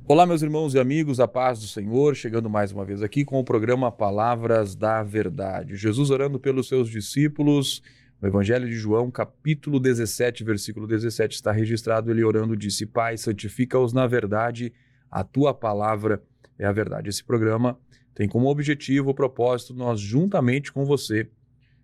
Olá, meus irmãos e amigos, a paz do Senhor, chegando mais uma vez aqui com o programa Palavras da Verdade. Jesus orando pelos seus discípulos, no Evangelho de João, capítulo 17, versículo 17, está registrado, ele orando, disse: Pai, santifica-os na verdade, a tua palavra é a verdade. Esse programa tem como objetivo, o propósito, nós juntamente com você,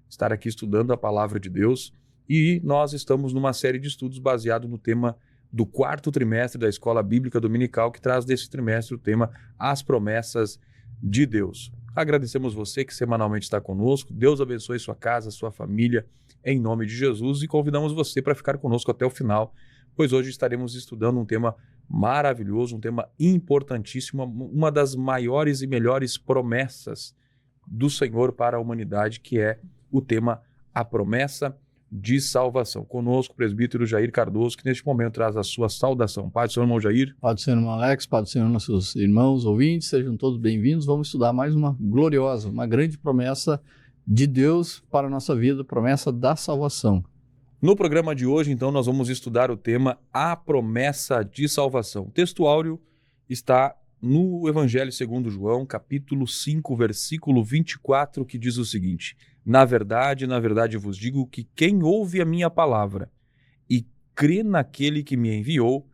estar aqui estudando a palavra de Deus, e nós estamos numa série de estudos baseado no tema do quarto trimestre da Escola Bíblica Dominical, que traz desse trimestre o tema As Promessas de Deus. Agradecemos você que semanalmente está conosco. Deus abençoe sua casa, sua família, em nome de Jesus, e convidamos você para ficar conosco até o final, pois hoje estaremos estudando um tema maravilhoso, um tema importantíssimo, uma das maiores e melhores promessas do Senhor para a humanidade, que é o tema A Promessa de Salvação. Conosco, o presbítero Jair Cardoso, que neste momento traz a sua saudação. Pai do Senhor, irmão Jair. Pai do Senhor, irmão Alex, Pai do Senhor, nossos irmãos ouvintes, sejam todos bem-vindos. Vamos estudar mais uma gloriosa, uma grande promessa de Deus para a nossa vida, promessa da salvação. No programa de hoje, então, nós vamos estudar o tema A Promessa de Salvação. O texto áureo está no Evangelho segundo João, capítulo 5, versículo 24, que diz o seguinte: na verdade vos digo que quem ouve a minha palavra e crê naquele que me enviou,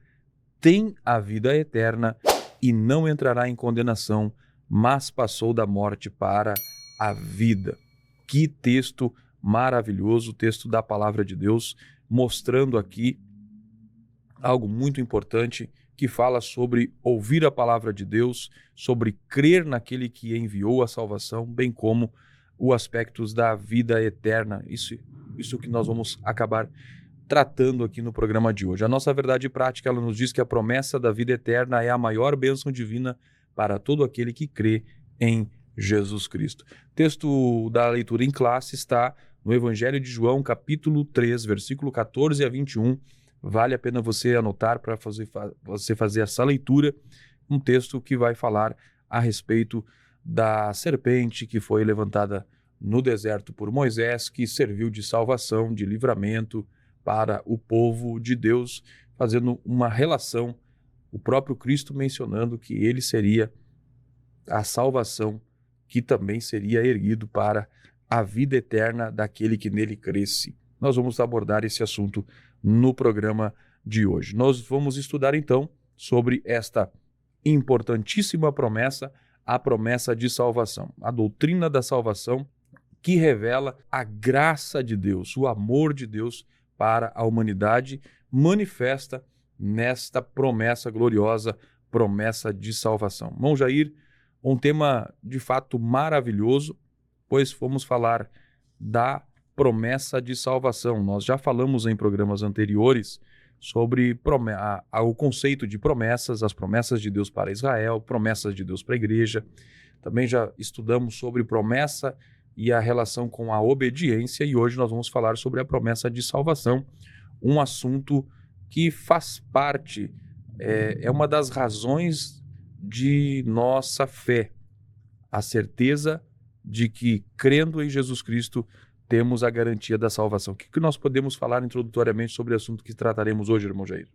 tem a vida eterna e não entrará em condenação, mas passou da morte para a vida. Que texto maravilhoso, o texto da palavra de Deus, mostrando aqui algo muito importante, que fala sobre ouvir a palavra de Deus, sobre crer naquele que enviou a salvação, bem como os aspectos da vida eterna. Isso que nós vamos acabar tratando aqui no programa de hoje. A nossa verdade prática, ela nos diz que a promessa da vida eterna é a maior bênção divina para todo aquele que crê em Jesus Cristo. O texto da leitura em classe está no Evangelho de João, capítulo 3, versículo 14 a 21. Vale a pena você anotar para você fazer essa leitura, um texto que vai falar a respeito da serpente que foi levantada no deserto por Moisés, que serviu de salvação, de livramento para o povo de Deus, fazendo uma relação, o próprio Cristo mencionando que ele seria a salvação que também seria erguido para a vida eterna daquele que nele cresce. Nós vamos abordar esse assunto no programa de hoje. Nós vamos estudar então sobre esta importantíssima promessa, a promessa de salvação, a doutrina da salvação, que revela a graça de Deus, o amor de Deus para a humanidade, manifesta nesta promessa gloriosa, promessa de salvação. Irmão Jair, um tema de fato maravilhoso, pois vamos falar da promessa de salvação. Nós já falamos em programas anteriores sobre o conceito de promessas, as promessas de Deus para Israel, promessas de Deus para a igreja. Também já estudamos sobre promessa e a relação com a obediência, e hoje nós vamos falar sobre a promessa de salvação, um assunto que faz parte, é uma das razões de nossa fé, a certeza de que, crendo em Jesus Cristo, temos a garantia da salvação. O que nós podemos falar introdutoriamente sobre o assunto que trataremos hoje, irmão Jair?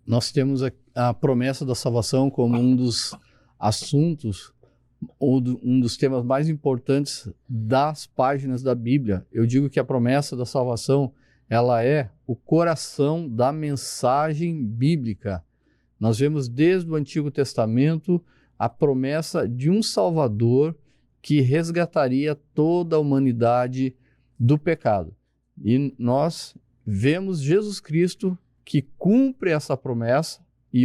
Nós temos a promessa da salvação como um dos assuntos, ou um dos temas mais importantes das páginas da Bíblia. Eu digo que a promessa da salvação, ela é o coração da mensagem bíblica. Nós vemos desde o Antigo Testamento a promessa de um Salvador que resgataria toda a humanidade do pecado. E nós vemos Jesus Cristo que cumpre essa promessa e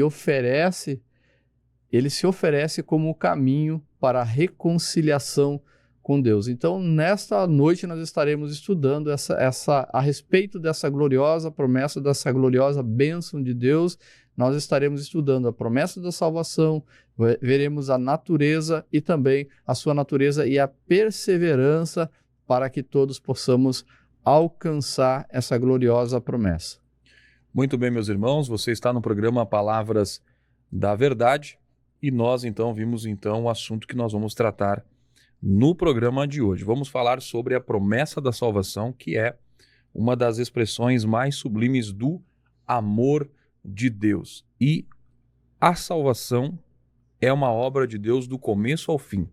ele se oferece como o caminho para a reconciliação com Deus. Então, nesta noite nós estaremos estudando a respeito dessa gloriosa promessa, dessa gloriosa bênção de Deus. Nós estaremos estudando a promessa da salvação, veremos a natureza e também a sua natureza e a perseverança para que todos possamos alcançar essa gloriosa promessa. Muito bem, meus irmãos, você está no programa Palavras da Verdade e nós então vimos o assunto que nós vamos tratar no programa de hoje. Vamos falar sobre a promessa da salvação, que é uma das expressões mais sublimes do amor de Deus. E a salvação é uma obra de Deus do começo ao fim,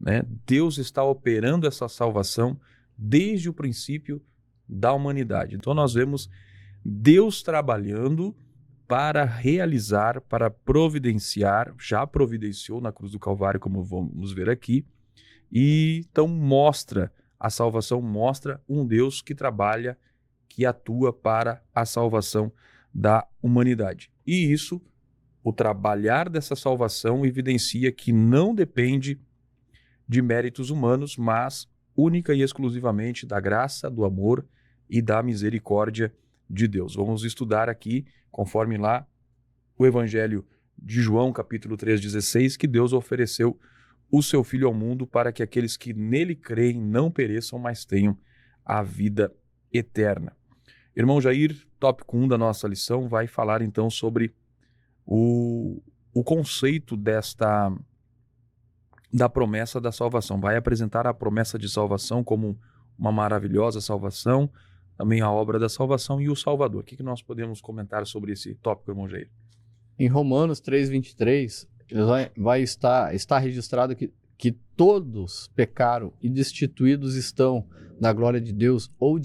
né? Deus está operando essa salvação desde o princípio da humanidade. Então nós vemos Deus trabalhando para realizar, para providenciar, já providenciou na cruz do Calvário, como vamos ver aqui, e então a salvação mostra um Deus que trabalha, que atua para a salvação da humanidade. E isso, o trabalhar dessa salvação evidencia que não depende de méritos humanos, mas única e exclusivamente da graça, do amor e da misericórdia de Deus. Vamos estudar aqui, conforme lá o Evangelho de João, capítulo 3,16, que Deus ofereceu o seu Filho ao mundo para que aqueles que nele creem não pereçam, mas tenham a vida eterna. Irmão Jair, tópico 1 da nossa lição, vai falar então sobre o conceito da promessa da salvação. Vai apresentar a promessa de salvação como uma maravilhosa salvação, também a obra da salvação e o Salvador. O que nós podemos comentar sobre esse tópico, irmão Jair? Em Romanos 3,23, está registrado que todos pecaram e destituídos estão da glória de Deus ou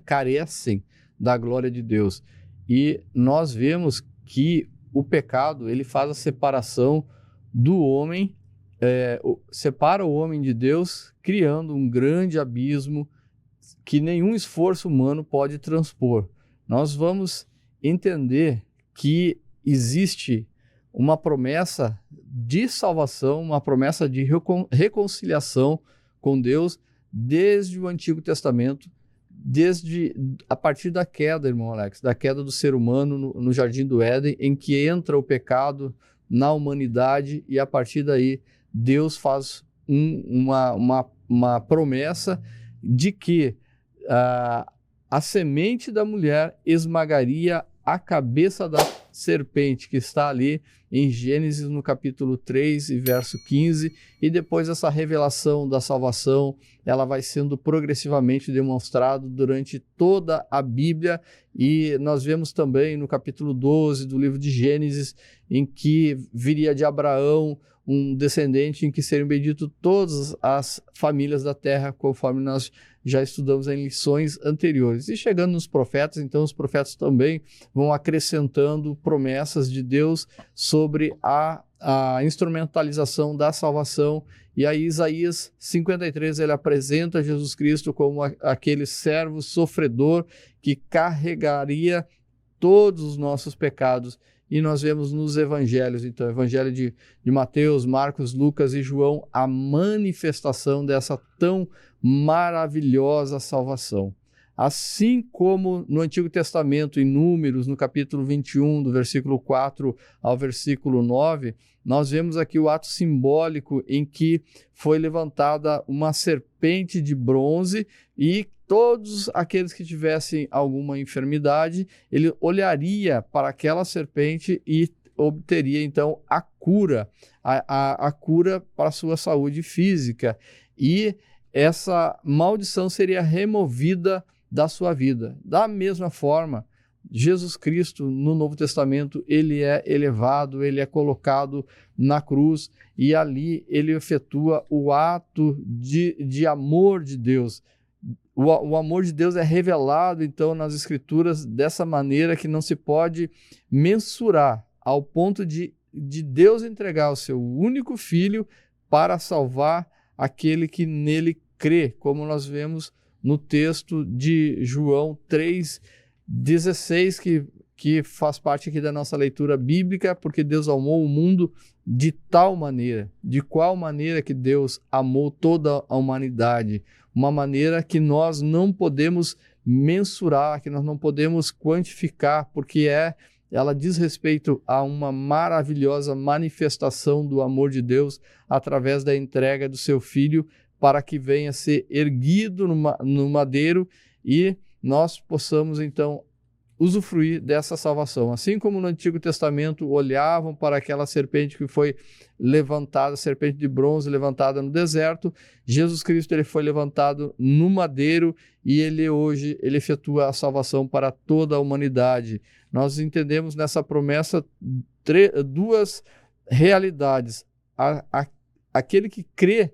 carecem da glória de Deus. E nós vemos que o pecado ele faz a separação do homem, separa o homem de Deus, criando um grande abismo que nenhum esforço humano pode transpor. Nós vamos entender que existe uma promessa de salvação, uma promessa de reconciliação com Deus desde o Antigo Testamento, a partir da queda, irmão Alex, da queda do ser humano no Jardim do Éden, em que entra o pecado na humanidade e a partir daí Deus faz uma promessa de que a semente da mulher esmagaria a cabeça da serpente, que está ali em Gênesis no capítulo 3 e verso 15, e depois essa revelação da salvação, ela vai sendo progressivamente demonstrada durante toda a Bíblia, e nós vemos também no capítulo 12 do livro de Gênesis, em que viria de Abraão um descendente em que seriam benditas todas as famílias da terra, conforme nós já estudamos em lições anteriores. E chegando nos profetas, então os profetas também vão acrescentando promessas de Deus sobre a instrumentalização da salvação. E aí Isaías 53, ele apresenta Jesus Cristo como aquele servo sofredor que carregaria todos os nossos pecados. E nós vemos nos evangelhos, então, evangelho de Mateus, Marcos, Lucas e João, a manifestação dessa tão maravilhosa salvação. Assim como no Antigo Testamento, em Números, no capítulo 21, do versículo 4 ao versículo 9, nós vemos aqui o ato simbólico em que foi levantada uma serpente de bronze e todos aqueles que tivessem alguma enfermidade, ele olharia para aquela serpente e obteria então a cura, a cura para a sua saúde física. E essa maldição seria removida da sua vida. Da mesma forma, Jesus Cristo, no Novo Testamento, ele é elevado, ele é colocado na cruz e ali ele efetua o ato de amor de Deus. O amor de Deus é revelado, então, nas Escrituras dessa maneira que não se pode mensurar, ao ponto de Deus entregar o seu único Filho para salvar aquele que nele crê, como nós vemos no texto de João 3,16, que faz parte aqui da nossa leitura bíblica, porque Deus amou o mundo de tal maneira. De qual maneira que Deus amou toda a humanidade? Uma maneira que nós não podemos mensurar, que nós não podemos quantificar, porque ela diz respeito a uma maravilhosa manifestação do amor de Deus através da entrega do seu Filho para que venha ser erguido no madeiro e nós possamos então usufruir dessa salvação. Assim como no Antigo Testamento olhavam para aquela serpente que foi levantada, serpente de bronze levantada no deserto, Jesus Cristo ele foi levantado no madeiro e ele hoje efetua a salvação para toda a humanidade. Nós entendemos nessa promessa duas realidades. Aquele que crê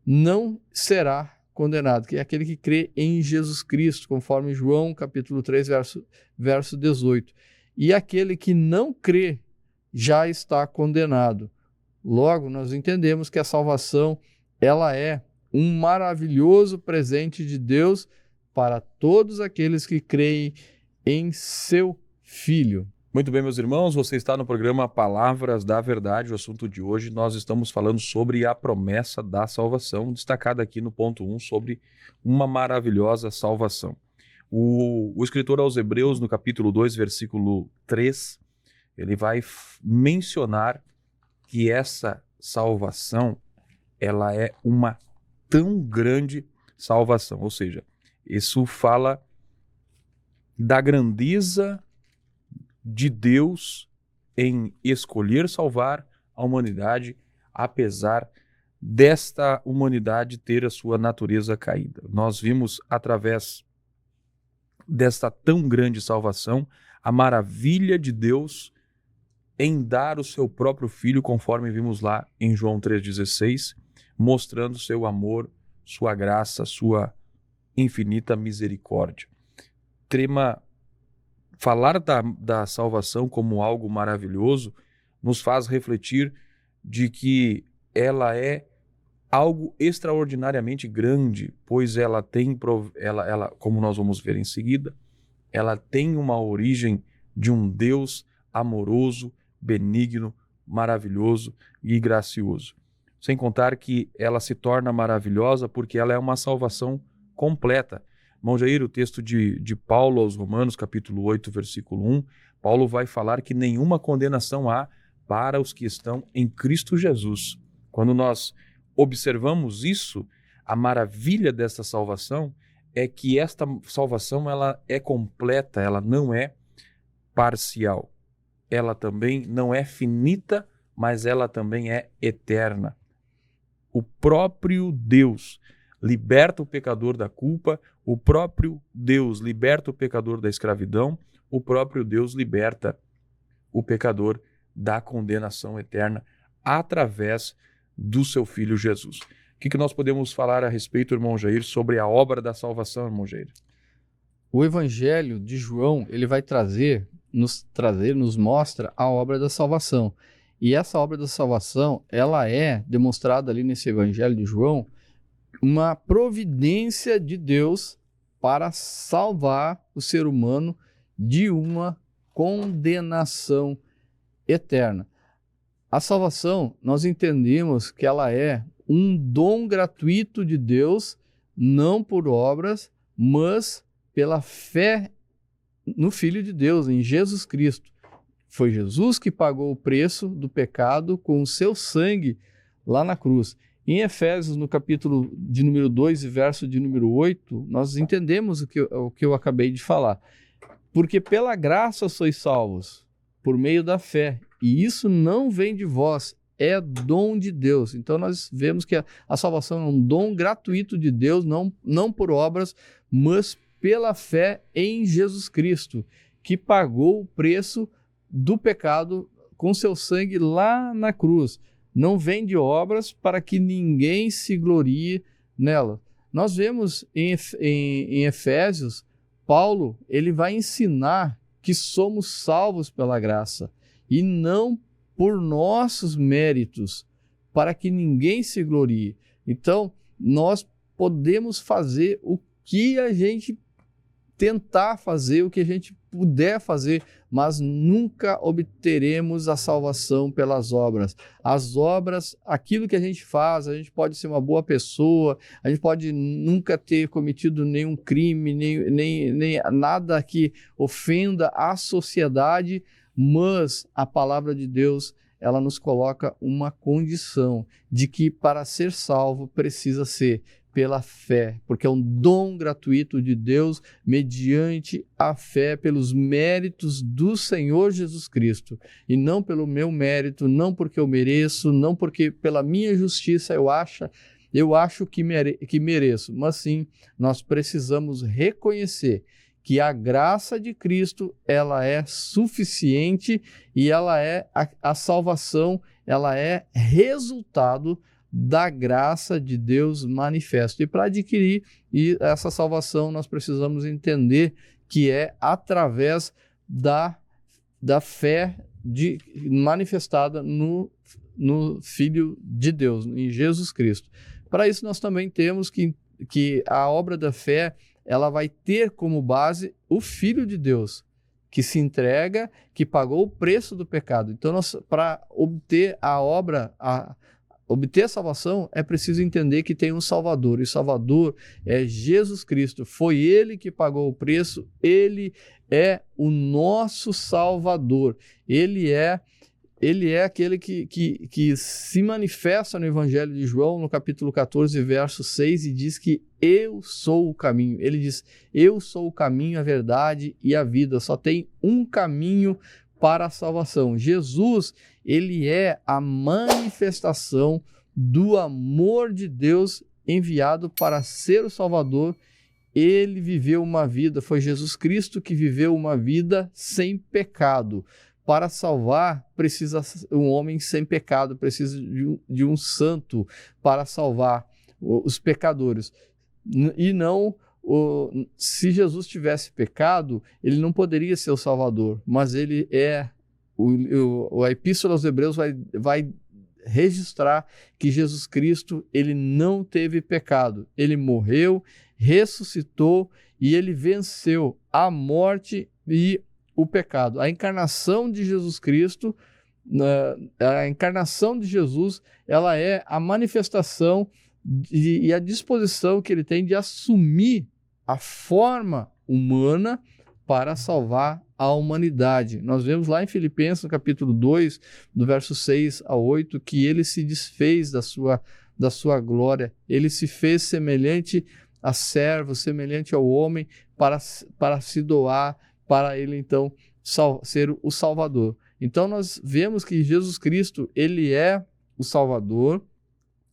não será condenado, que é aquele que crê em Jesus Cristo, conforme João capítulo 3, verso 18. E aquele que não crê já está condenado. Logo, nós entendemos que a salvação, ela é um maravilhoso presente de Deus para todos aqueles que creem em seu Filho. Muito bem, meus irmãos, você está no programa Palavras da Verdade. O assunto de hoje, nós estamos falando sobre a promessa da salvação, destacada aqui no ponto 1, sobre uma maravilhosa salvação. O escritor aos Hebreus, no capítulo 2, versículo 3, ele vai mencionar que essa salvação, ela é uma tão grande salvação. Ou seja, isso fala da grandeza de Deus em escolher salvar a humanidade, apesar desta humanidade ter a sua natureza caída. Nós vimos, através desta tão grande salvação, a maravilha de Deus em dar o seu próprio Filho, conforme vimos lá em João 3,16, mostrando seu amor, sua graça, sua infinita misericórdia. Falar da salvação como algo maravilhoso nos faz refletir de que ela é algo extraordinariamente grande, pois ela tem, como nós vamos ver em seguida, ela tem uma origem de um Deus amoroso, benigno, maravilhoso e gracioso. Sem contar que ela se torna maravilhosa porque ela é uma salvação completa. Irmão Jair, o texto de Paulo aos Romanos, capítulo 8, versículo 1, Paulo vai falar que nenhuma condenação há para os que estão em Cristo Jesus. Quando nós observamos isso, a maravilha desta salvação é que esta salvação ela é completa, ela não é parcial. Ela também não é finita, mas ela também é eterna. O próprio Deus liberta o pecador da culpa, o próprio Deus liberta o pecador da escravidão, o próprio Deus liberta o pecador da condenação eterna através do seu Filho Jesus. O que nós podemos falar a respeito, irmão Jair, sobre a obra da salvação, irmão Jair? O Evangelho de João, ele vai nos mostra a obra da salvação. E essa obra da salvação, ela é demonstrada ali nesse Evangelho de João, uma providência de Deus para salvar o ser humano de uma condenação eterna. A salvação, nós entendemos que ela é um dom gratuito de Deus, não por obras, mas pela fé no Filho de Deus, em Jesus Cristo. Foi Jesus que pagou o preço do pecado com o seu sangue lá na cruz. Em Efésios, no capítulo de número 2 e verso de número 8, nós entendemos o que eu acabei de falar. Porque pela graça sois salvos, por meio da fé, e isso não vem de vós, é dom de Deus. Então nós vemos que a salvação é um dom gratuito de Deus, não por obras, mas pela fé em Jesus Cristo, que pagou o preço do pecado com seu sangue lá na cruz. Não vem de obras para que ninguém se glorie nela. Nós vemos em Efésios, Paulo, ele vai ensinar que somos salvos pela graça e não por nossos méritos, para que ninguém se glorie. Então, nós podemos fazer o que a gente tentar fazer, o que a gente puder fazer, mas nunca obteremos a salvação pelas obras. As obras, aquilo que a gente faz, a gente pode ser uma boa pessoa, a gente pode nunca ter cometido nenhum crime, nem nada que ofenda a sociedade, mas a palavra de Deus, ela nos coloca uma condição de que para ser salvo precisa ser pela fé, porque é um dom gratuito de Deus mediante a fé, pelos méritos do Senhor Jesus Cristo, e não pelo meu mérito, não porque eu mereço, não porque pela minha justiça eu acho que mereço, mas sim, nós precisamos reconhecer que a graça de Cristo, ela é suficiente e ela é a salvação, ela é resultado da graça de Deus manifesto. E para adquirir essa salvação, nós precisamos entender que é através da fé manifestada no Filho de Deus, em Jesus Cristo. Para isso, nós também temos que a obra da fé, ela vai ter como base o Filho de Deus, que se entrega, que pagou o preço do pecado. Então, para obter obter a salvação, é preciso entender que tem um Salvador, e o Salvador é Jesus Cristo. Foi Ele que pagou o preço, Ele é o nosso Salvador. Ele é aquele que se manifesta no Evangelho de João, no capítulo 14, verso 6, e diz que eu sou o caminho. Ele diz, eu sou o caminho, a verdade e a vida. Só tem um caminho para a salvação. Jesus, ele é a manifestação do amor de Deus enviado para ser o Salvador. Ele viveu uma vida, foi Jesus Cristo que viveu uma vida sem pecado. Para salvar, precisa um homem sem pecado, precisa de um santo para salvar os pecadores. E não, se Jesus tivesse pecado, ele não poderia ser o Salvador, mas ele é, a Epístola aos Hebreus vai registrar que Jesus Cristo, ele não teve pecado, ele morreu, ressuscitou e ele venceu a morte e o pecado. A encarnação de Jesus Cristo, a encarnação de Jesus, ela é a manifestação e a disposição que ele tem de assumir a forma humana para salvar a humanidade. Nós vemos lá em Filipenses, no capítulo 2, do verso 6 a 8, que ele se desfez da sua glória, ele se fez semelhante a servo, semelhante ao homem, para se doar, para ele então ser o Salvador. Então nós vemos que Jesus Cristo, ele é o Salvador.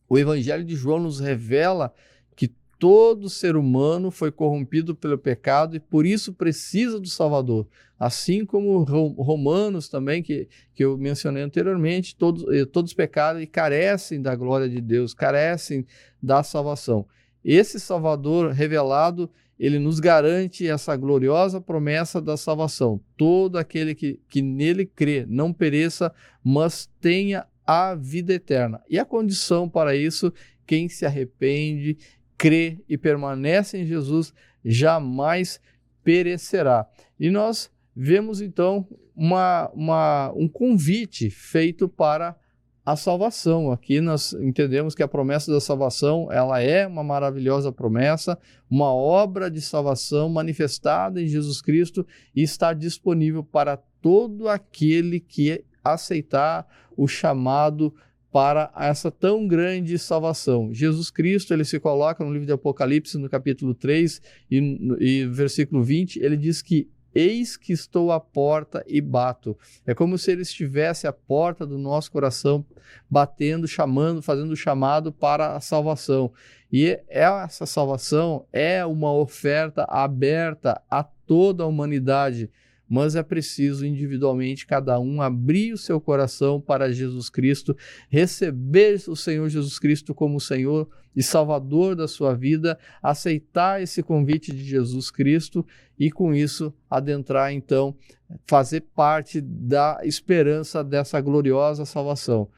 O Evangelho de João nos revela que todo ser humano foi corrompido pelo pecado e por isso precisa do Salvador. Assim como Romanos também, que eu mencionei anteriormente, todos pecaram e carecem da glória de Deus, carecem da salvação. Esse Salvador revelado, ele nos garante essa gloriosa promessa da salvação. Todo aquele que nele crê não pereça, mas tenha a vida eterna. E a condição para isso, quem se arrepende, crê e permanece em Jesus, jamais perecerá. E nós vemos então um convite feito para a salvação. Aqui nós entendemos que a promessa da salvação, ela é uma maravilhosa promessa, uma obra de salvação manifestada em Jesus Cristo e está disponível para todo aquele que aceitar o chamado para essa tão grande salvação. Jesus Cristo, ele se coloca no livro de Apocalipse, no capítulo 3 e versículo 20, ele diz que eis que estou à porta e bato. É como se ele estivesse à porta do nosso coração, batendo, chamando, fazendo o chamado para a salvação. E essa salvação é uma oferta aberta a toda a humanidade, mas é preciso individualmente cada um abrir o seu coração para Jesus Cristo, receber o Senhor Jesus Cristo como Senhor e Salvador da sua vida, aceitar esse convite de Jesus Cristo e com isso adentrar então, fazer parte da esperança dessa gloriosa salvação.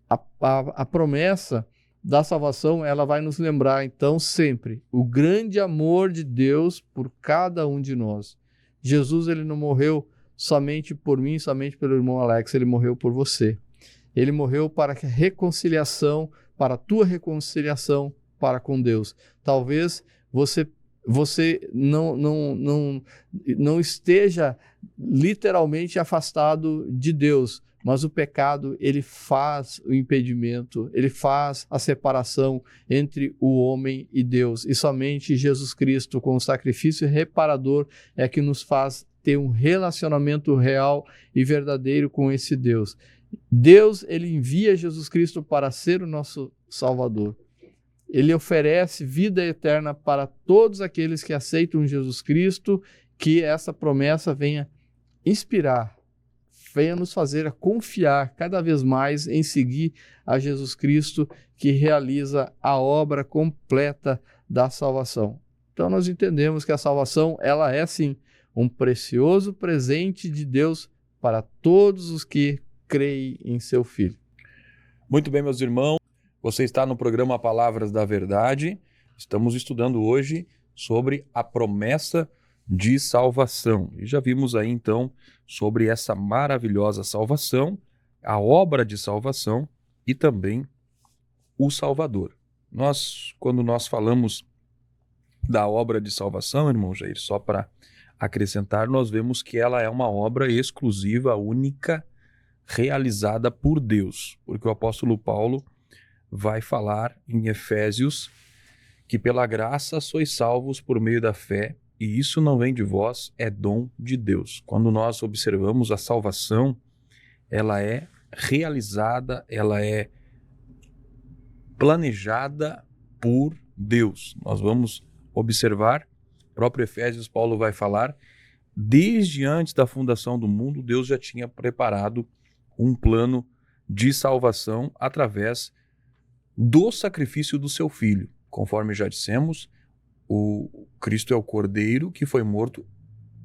A promessa da salvação, ela vai nos lembrar então sempre o grande amor de Deus por cada um de nós. Jesus, ele não morreu somente por mim, somente pelo irmão Alex, ele morreu por você. Ele morreu para a reconciliação, para a tua reconciliação para com Deus. Talvez você não esteja literalmente afastado de Deus, mas o pecado, ele faz o impedimento, ele faz a separação entre o homem e Deus. E somente Jesus Cristo, com o sacrifício reparador, é que nos faz ter um relacionamento real e verdadeiro com esse Deus. Deus, ele envia Jesus Cristo para ser o nosso Salvador. Ele oferece vida eterna para todos aqueles que aceitam Jesus Cristo, que essa promessa venha inspirar, venha nos fazer a confiar cada vez mais em seguir a Jesus Cristo, que realiza a obra completa da salvação. Então nós entendemos que a salvação, ela é sim um precioso presente de Deus para todos os que creem em seu Filho. Muito bem, meus irmãos, você está no programa Palavras da Verdade. Estamos estudando hoje sobre a promessa de salvação. E já vimos aí então sobre essa maravilhosa salvação, a obra de salvação e também o Salvador. Quando nós falamos da obra de salvação, irmão Jair, só para acrescentar, nós vemos que ela é uma obra exclusiva, única, realizada por Deus, porque o apóstolo Paulo vai falar em Efésios que pela graça sois salvos por meio da fé, e isso não vem de vós, é dom de Deus. Quando nós observamos a salvação, ela é realizada, ela é planejada por Deus. Nós vamos observar, próprio Efésios, Paulo vai falar, desde antes da fundação do mundo, Deus já tinha preparado um plano de salvação através do sacrifício do seu Filho. Conforme já dissemos, o Cristo é o Cordeiro que foi morto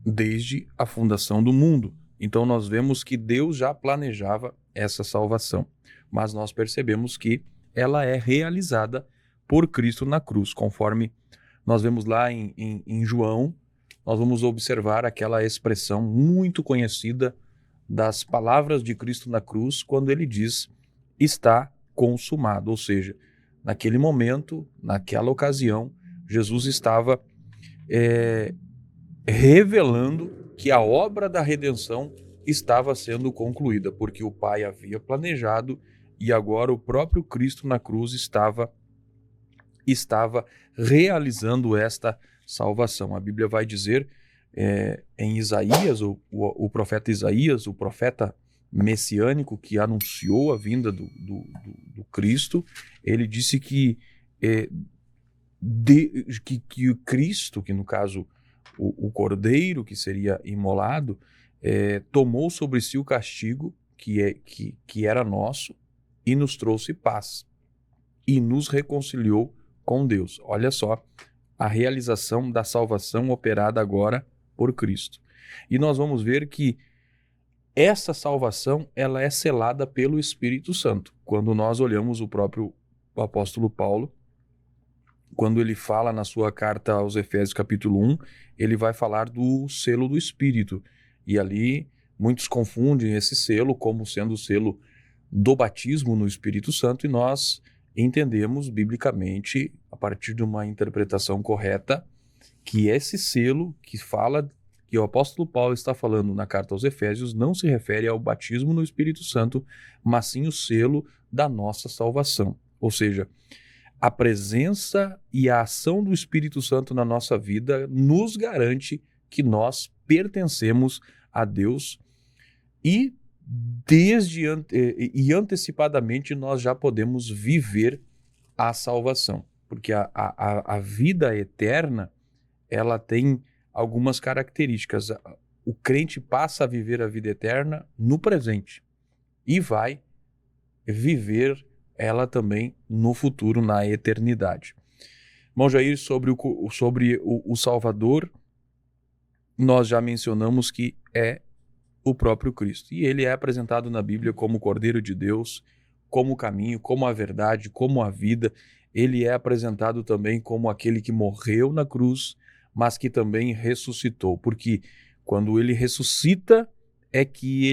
desde a fundação do mundo. Então nós vemos que Deus já planejava essa salvação, mas nós percebemos que ela é realizada por Cristo na cruz. Conforme nós vemos lá em João, nós vamos observar aquela expressão muito conhecida das palavras de Cristo na cruz, quando ele diz, está consumado, ou seja, naquele momento, naquela ocasião, Jesus estava revelando que a obra da redenção estava sendo concluída, porque o Pai havia planejado e agora o próprio Cristo na cruz estava realizando esta salvação. A Bíblia vai dizer em Isaías, o profeta Isaías, o profeta messiânico que anunciou a vinda do Cristo, ele disse que o Cristo, que no caso o Cordeiro que seria imolado, tomou sobre si o castigo que era nosso e nos trouxe paz e nos reconciliou com Deus. Olha só a realização da salvação operada agora por Cristo. E nós vamos ver que essa salvação ela é selada pelo Espírito Santo. Quando nós olhamos o próprio apóstolo Paulo, quando ele fala na sua carta aos Efésios capítulo 1, ele vai falar do selo do Espírito. E ali muitos confundem esse selo como sendo o selo do batismo no Espírito Santo, e nós entendemos biblicamente, a partir de uma interpretação correta, que esse selo que fala, que o apóstolo Paulo está falando na carta aos Efésios, não se refere ao batismo no Espírito Santo, mas sim o selo da nossa salvação. Ou seja, a presença e a ação do Espírito Santo na nossa vida nos garante que nós pertencemos a Deus e antecipadamente nós já podemos viver a salvação, porque a vida eterna ela tem algumas características. O crente passa a viver a vida eterna no presente e vai viver ela também no futuro, na eternidade. Irmão Jair, sobre o Salvador, nós já mencionamos que é o próprio Cristo. E ele é apresentado na Bíblia como o Cordeiro de Deus, como o caminho, como a verdade, como a vida. Ele é apresentado também como aquele que morreu na cruz, mas que também ressuscitou. Porque quando ele ressuscita, é que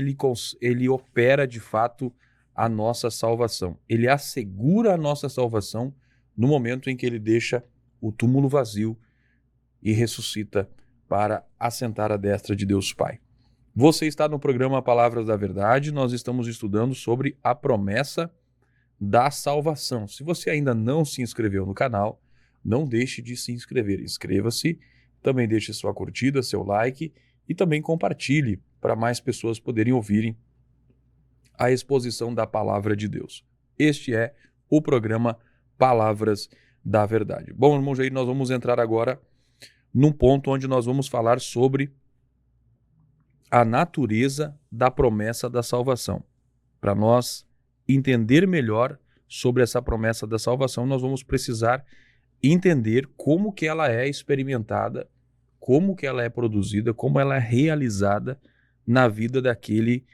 ele opera de fato a nossa salvação. Ele assegura a nossa salvação no momento em que ele deixa o túmulo vazio e ressuscita para assentar à destra de Deus Pai. Você está no programa Palavras da Verdade, nós estamos estudando sobre a promessa da salvação. Se você ainda não se inscreveu no canal, não deixe de se inscrever. Inscreva-se, também deixe sua curtida, seu like e também compartilhe para mais pessoas poderem ouvirem a exposição da Palavra de Deus. Este é o programa Palavras da Verdade. Bom, irmão Jair, nós vamos entrar agora num ponto onde nós vamos falar sobre a natureza da promessa da salvação. Para nós entender melhor sobre essa promessa da salvação, nós vamos precisar entender como que ela é experimentada, como que ela é produzida, como ela é realizada na vida daquele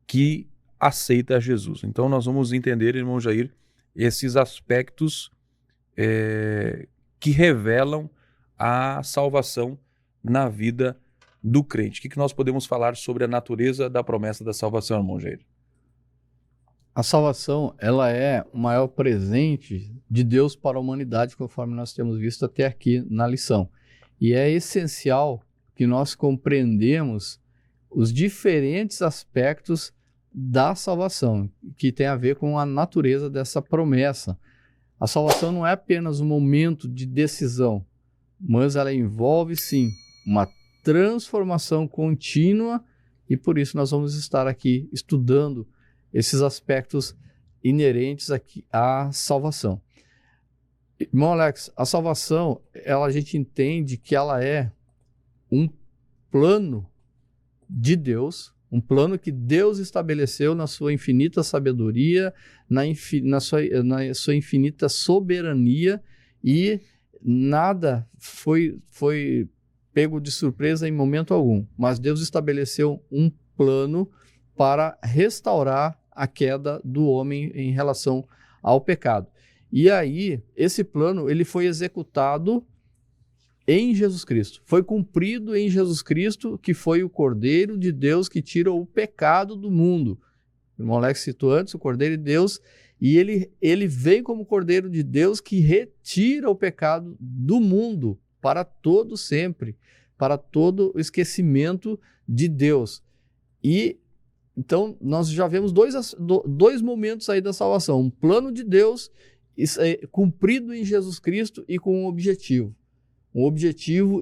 que aceita Jesus. Então nós vamos entender, irmão Jair, esses aspectos que revelam a salvação na vida do crente. O que nós podemos falar sobre a natureza da promessa da salvação, irmão Jair? A salvação, ela é o maior presente de Deus para a humanidade, conforme nós temos visto até aqui na lição. E é essencial que nós compreendamos os diferentes aspectos da salvação, que tem a ver com a natureza dessa promessa. A salvação não é apenas um momento de decisão, mas ela envolve, sim, uma transformação contínua, e por isso nós vamos estar aqui estudando esses aspectos inerentes aqui à salvação. Irmão Alex, a salvação, a gente entende que ela é um plano de Deus, um plano que Deus estabeleceu na sua infinita sabedoria, na sua infinita soberania, e nada foi pego de surpresa em momento algum. Mas Deus estabeleceu um plano para restaurar a queda do homem em relação ao pecado. E aí, esse plano ele foi executado em Jesus Cristo. Foi cumprido em Jesus Cristo, que foi o Cordeiro de Deus que tira o pecado do mundo. O irmão Alex citou antes o Cordeiro de Deus, e ele vem como Cordeiro de Deus que retira o pecado do mundo para todo sempre, para todo o esquecimento de Deus. E então nós já vemos dois momentos aí da salvação: um plano de Deus cumprido em Jesus Cristo e com um objetivo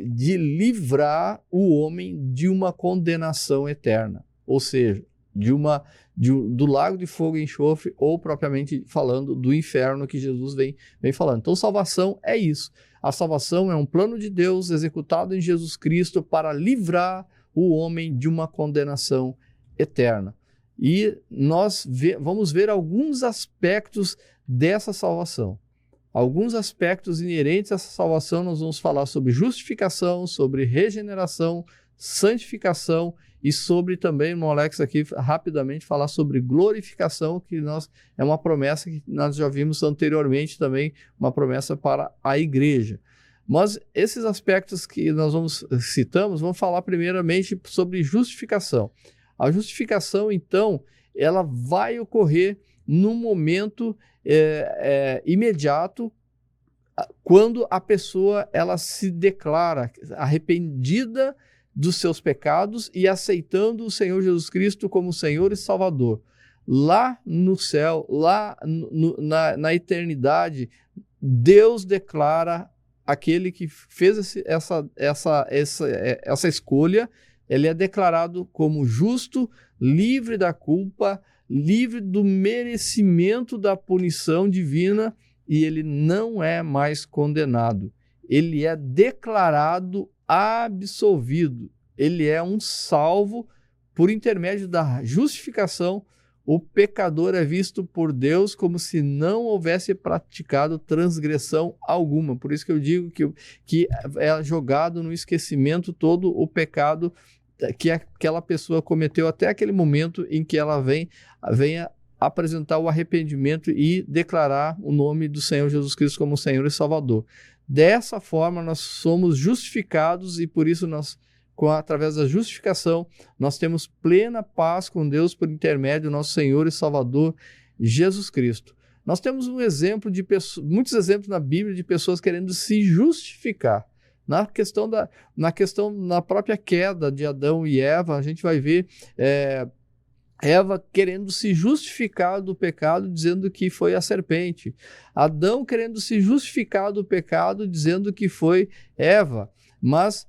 de livrar o homem de uma condenação eterna, ou seja, do lago de fogo e enxofre, ou propriamente falando do inferno que Jesus vem falando. Então salvação é isso. A salvação é um plano de Deus executado em Jesus Cristo para livrar o homem de uma condenação eterna. E nós vamos ver alguns aspectos dessa salvação. Alguns aspectos inerentes a essa salvação. Nós vamos falar sobre justificação, sobre regeneração, santificação e sobre também, irmão Alex, aqui rapidamente falar sobre glorificação, que é uma promessa que nós já vimos anteriormente também, uma promessa para a igreja. Mas esses aspectos que nós citamos, vamos falar primeiramente sobre justificação. A justificação, então, ela vai ocorrer num momento imediato, quando a pessoa ela se declara arrependida dos seus pecados e aceitando o Senhor Jesus Cristo como Senhor e Salvador. Lá no céu, lá na eternidade, Deus declara aquele que fez essa escolha, ele é declarado como justo, livre da culpa, livre do merecimento da punição divina, e ele não é mais condenado. Ele é declarado absolvido. Ele é um salvo por intermédio da justificação. O pecador é visto por Deus como se não houvesse praticado transgressão alguma. Por isso que eu digo que é jogado no esquecimento todo o pecado que aquela pessoa cometeu até aquele momento em que ela venha apresentar o arrependimento e declarar o nome do Senhor Jesus Cristo como Senhor e Salvador. Dessa forma, nós somos justificados, e por isso através da justificação, nós temos plena paz com Deus por intermédio do nosso Senhor e Salvador Jesus Cristo. Nós temos muitos exemplos na Bíblia de pessoas querendo se justificar. Na própria queda de Adão e Eva, a gente vai ver Eva querendo se justificar do pecado, dizendo que foi a serpente. Adão querendo se justificar do pecado, dizendo que foi Eva. Mas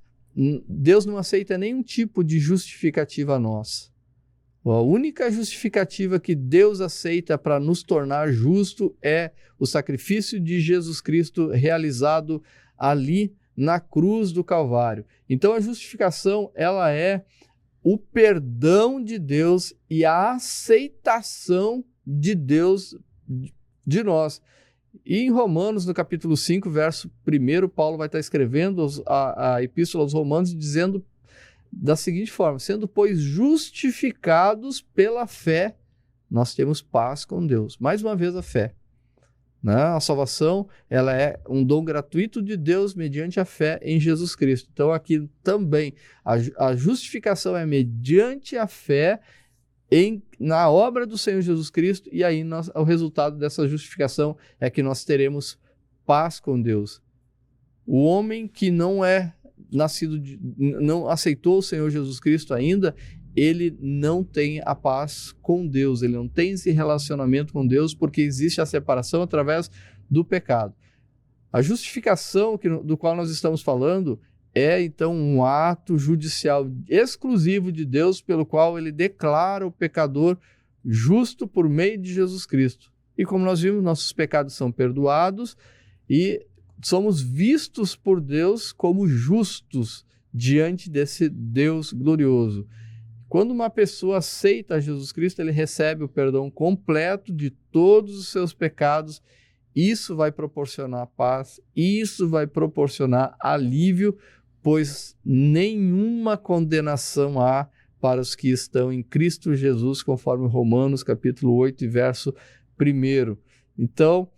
Deus não aceita nenhum tipo de justificativa nossa. A única justificativa que Deus aceita para nos tornar justo é o sacrifício de Jesus Cristo realizado ali na cruz do Calvário. Então a justificação, ela é o perdão de Deus e a aceitação de Deus de nós. E em Romanos, no capítulo 5, verso 1, Paulo vai estar escrevendo a epístola aos Romanos, dizendo da seguinte forma: sendo, pois, justificados pela fé, nós temos paz com Deus. Mais uma vez, a fé. Né? A salvação, ela é um dom gratuito de Deus mediante a fé em Jesus Cristo. Então aqui também a justificação é mediante a fé na obra do Senhor Jesus Cristo, e aí o resultado dessa justificação é que nós teremos paz com Deus. O homem que não aceitou o Senhor Jesus Cristo ainda, ele não tem a paz com Deus, ele não tem esse relacionamento com Deus, porque existe a separação através do pecado. A justificação do qual nós estamos falando é, então, um ato judicial exclusivo de Deus, pelo qual ele declara o pecador justo por meio de Jesus Cristo. E como nós vimos, nossos pecados são perdoados e somos vistos por Deus como justos diante desse Deus glorioso. Quando uma pessoa aceita Jesus Cristo, ele recebe o perdão completo de todos os seus pecados. Isso vai proporcionar paz, isso vai proporcionar alívio, pois nenhuma condenação há para os que estão em Cristo Jesus, conforme Romanos capítulo 8, verso 1. Então,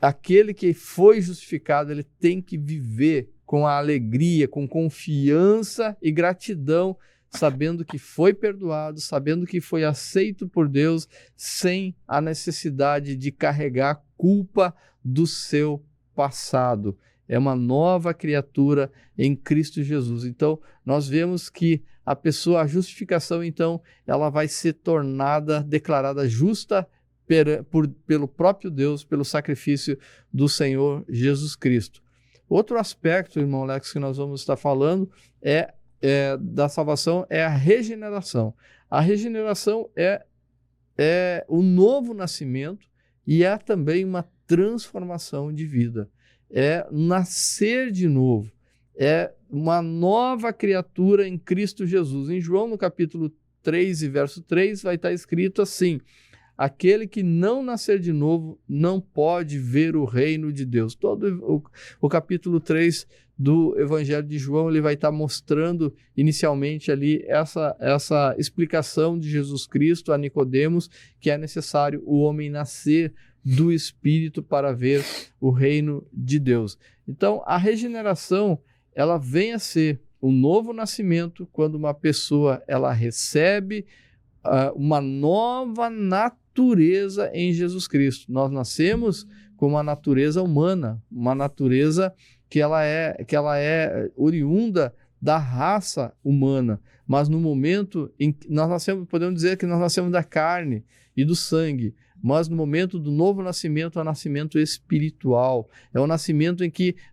aquele que foi justificado, ele tem que viver com a alegria, com confiança e gratidão, sabendo que foi perdoado, sabendo que foi aceito por Deus, sem a necessidade de carregar a culpa do seu passado. É uma nova criatura em Cristo Jesus. Então, nós vemos que a justificação, então, ela vai ser declarada justa pelo próprio Deus, pelo sacrifício do Senhor Jesus Cristo. Outro aspecto, irmão Alex, que nós vamos estar falando da salvação é a regeneração. A regeneração é o novo nascimento e é também uma transformação de vida. É nascer de novo. É uma nova criatura em Cristo Jesus. Em João, no capítulo 3 e verso 3, vai estar escrito assim: aquele que não nascer de novo não pode ver o reino de Deus. Todo o capítulo 3 do Evangelho de João, ele vai estar mostrando inicialmente ali essa explicação de Jesus Cristo a Nicodemos, que é necessário o homem nascer do Espírito para ver o reino de Deus. Então, a regeneração, ela vem a ser um novo nascimento quando uma pessoa ela recebe uma nova natureza em Jesus Cristo. Nós nascemos com uma natureza humana, uma natureza que ela é oriunda da raça humana, mas no momento em que nós nascemos, podemos dizer que nós nascemos da carne e do sangue, mas no momento do novo nascimento é o nascimento espiritual, é o nascimento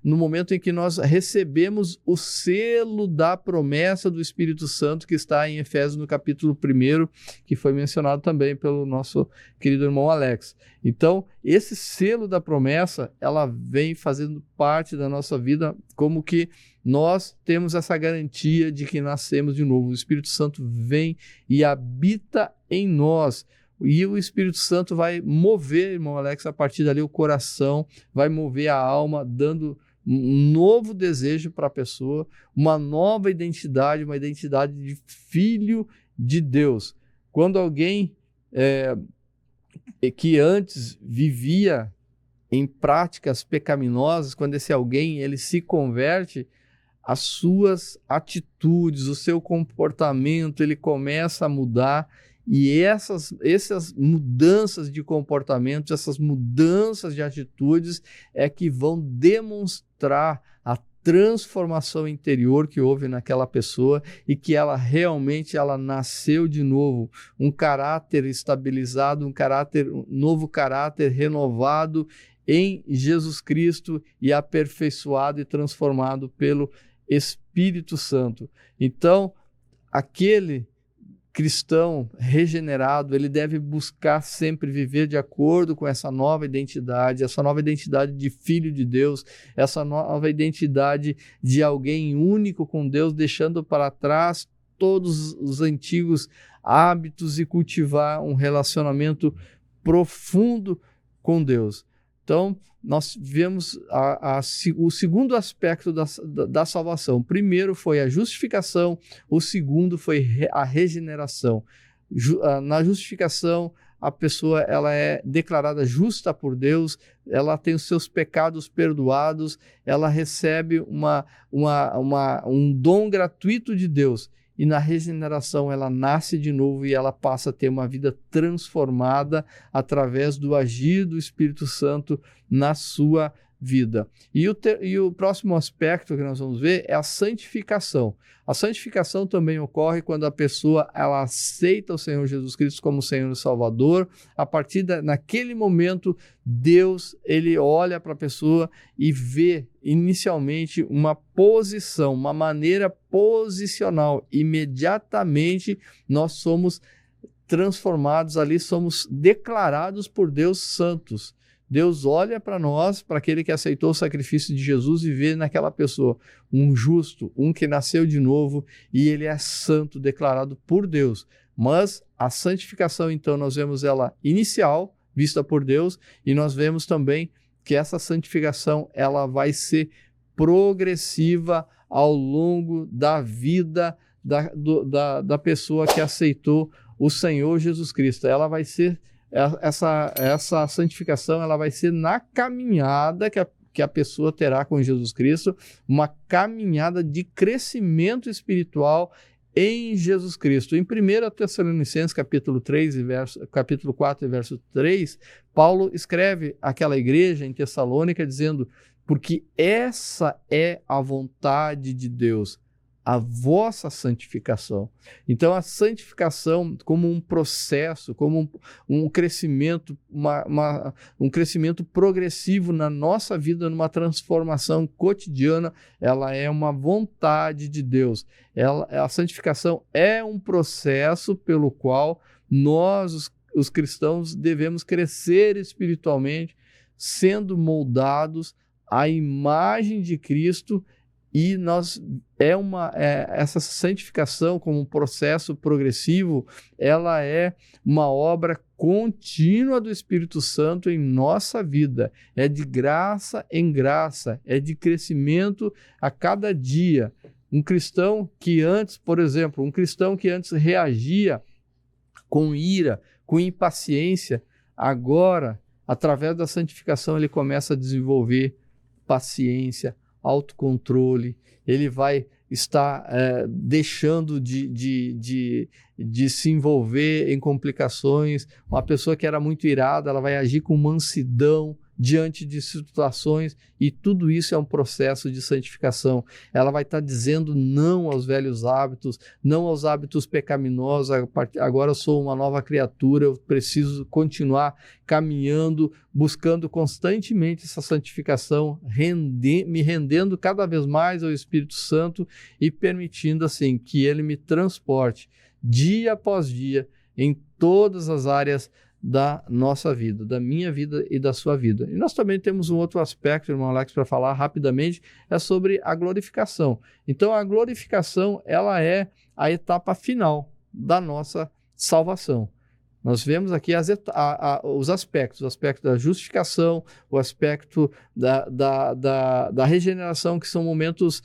no momento em que nós recebemos o selo da promessa do Espírito Santo, que está em Efésios no capítulo 1, que foi mencionado também pelo nosso querido irmão Alex. Então, esse selo da promessa, ela vem fazendo parte da nossa vida, como que nós temos essa garantia de que nascemos de novo. O Espírito Santo vem e habita em nós. E o Espírito Santo vai mover, irmão Alex, a partir dali o coração, vai mover a alma, dando um novo desejo para a pessoa, uma nova identidade, uma identidade de filho de Deus. Quando alguém que antes vivia em práticas pecaminosas, quando esse alguém ele se converte, as suas atitudes, o seu comportamento, ele começa a mudar. E essas mudanças de comportamento, essas mudanças de atitudes é que vão demonstrar a transformação interior que houve naquela pessoa e que ela realmente nasceu de novo, um caráter estabilizado, um novo caráter renovado em Jesus Cristo e aperfeiçoado e transformado pelo Espírito Santo. Então, aquele cristão regenerado, ele deve buscar sempre viver de acordo com essa nova identidade de filho de Deus, essa nova identidade de alguém único com Deus, deixando para trás todos os antigos hábitos e cultivar um relacionamento profundo com Deus. Então, nós vemos o segundo aspecto da salvação. O primeiro foi a justificação, o segundo foi a regeneração. Na justificação, a pessoa ela é declarada justa por Deus, ela tem os seus pecados perdoados, ela recebe um dom gratuito de Deus. E na regeneração ela nasce de novo e ela passa a ter uma vida transformada através do agir do Espírito Santo na sua vida. E o próximo aspecto que nós vamos ver é a santificação. A santificação também ocorre quando a pessoa ela aceita o Senhor Jesus Cristo como Senhor e Salvador. A partir naquele momento, Deus ele olha para a pessoa e vê inicialmente uma posição, uma maneira posicional. Imediatamente nós somos transformados ali, somos declarados por Deus santos. Deus olha para nós, para aquele que aceitou o sacrifício de Jesus e vê naquela pessoa um justo, um que nasceu de novo e ele é santo, declarado por Deus. Mas a santificação, então, nós vemos ela inicial, vista por Deus, e nós vemos também que essa santificação ela vai ser progressiva ao longo da vida da pessoa que aceitou o Senhor Jesus Cristo. Ela vai ser essa santificação ela vai ser na caminhada que a pessoa terá com Jesus Cristo, uma caminhada de crescimento espiritual em Jesus Cristo. Em 1 Tessalonicenses, capítulo 4 e verso 3, Paulo escreve àquela igreja em Tessalônica dizendo: porque essa é a vontade de Deus, a vossa santificação. Então, a santificação como um processo, como um crescimento, um crescimento progressivo na nossa vida, numa transformação cotidiana, ela é uma vontade de Deus. A santificação é um processo pelo qual nós, os cristãos, devemos crescer espiritualmente, sendo moldados à imagem de Cristo. E essa santificação como um processo progressivo, ela é uma obra contínua do Espírito Santo em nossa vida. É de graça em graça, é de crescimento a cada dia. Um cristão que antes, por exemplo, reagia com ira, com impaciência, agora, através da santificação, ele começa a desenvolver paciência, autocontrole, ele vai estar deixando de se envolver em complicações. Uma pessoa que era muito irada, ela vai agir com mansidão diante de situações, e tudo isso é um processo de santificação. Ela vai estar dizendo não aos velhos hábitos, não aos hábitos pecaminosos. Agora eu sou uma nova criatura, eu preciso continuar caminhando, buscando constantemente essa santificação, me rendendo cada vez mais ao Espírito Santo e permitindo assim que ele me transporte dia após dia em todas as áreas da nossa vida, da minha vida e da sua vida. E nós também temos um outro aspecto, irmão Alex, para falar rapidamente, é sobre a glorificação. Então, a glorificação, ela é a etapa final da nossa salvação. Nós vemos aqui os aspectos, o aspecto da justificação, o aspecto da regeneração, que são momentos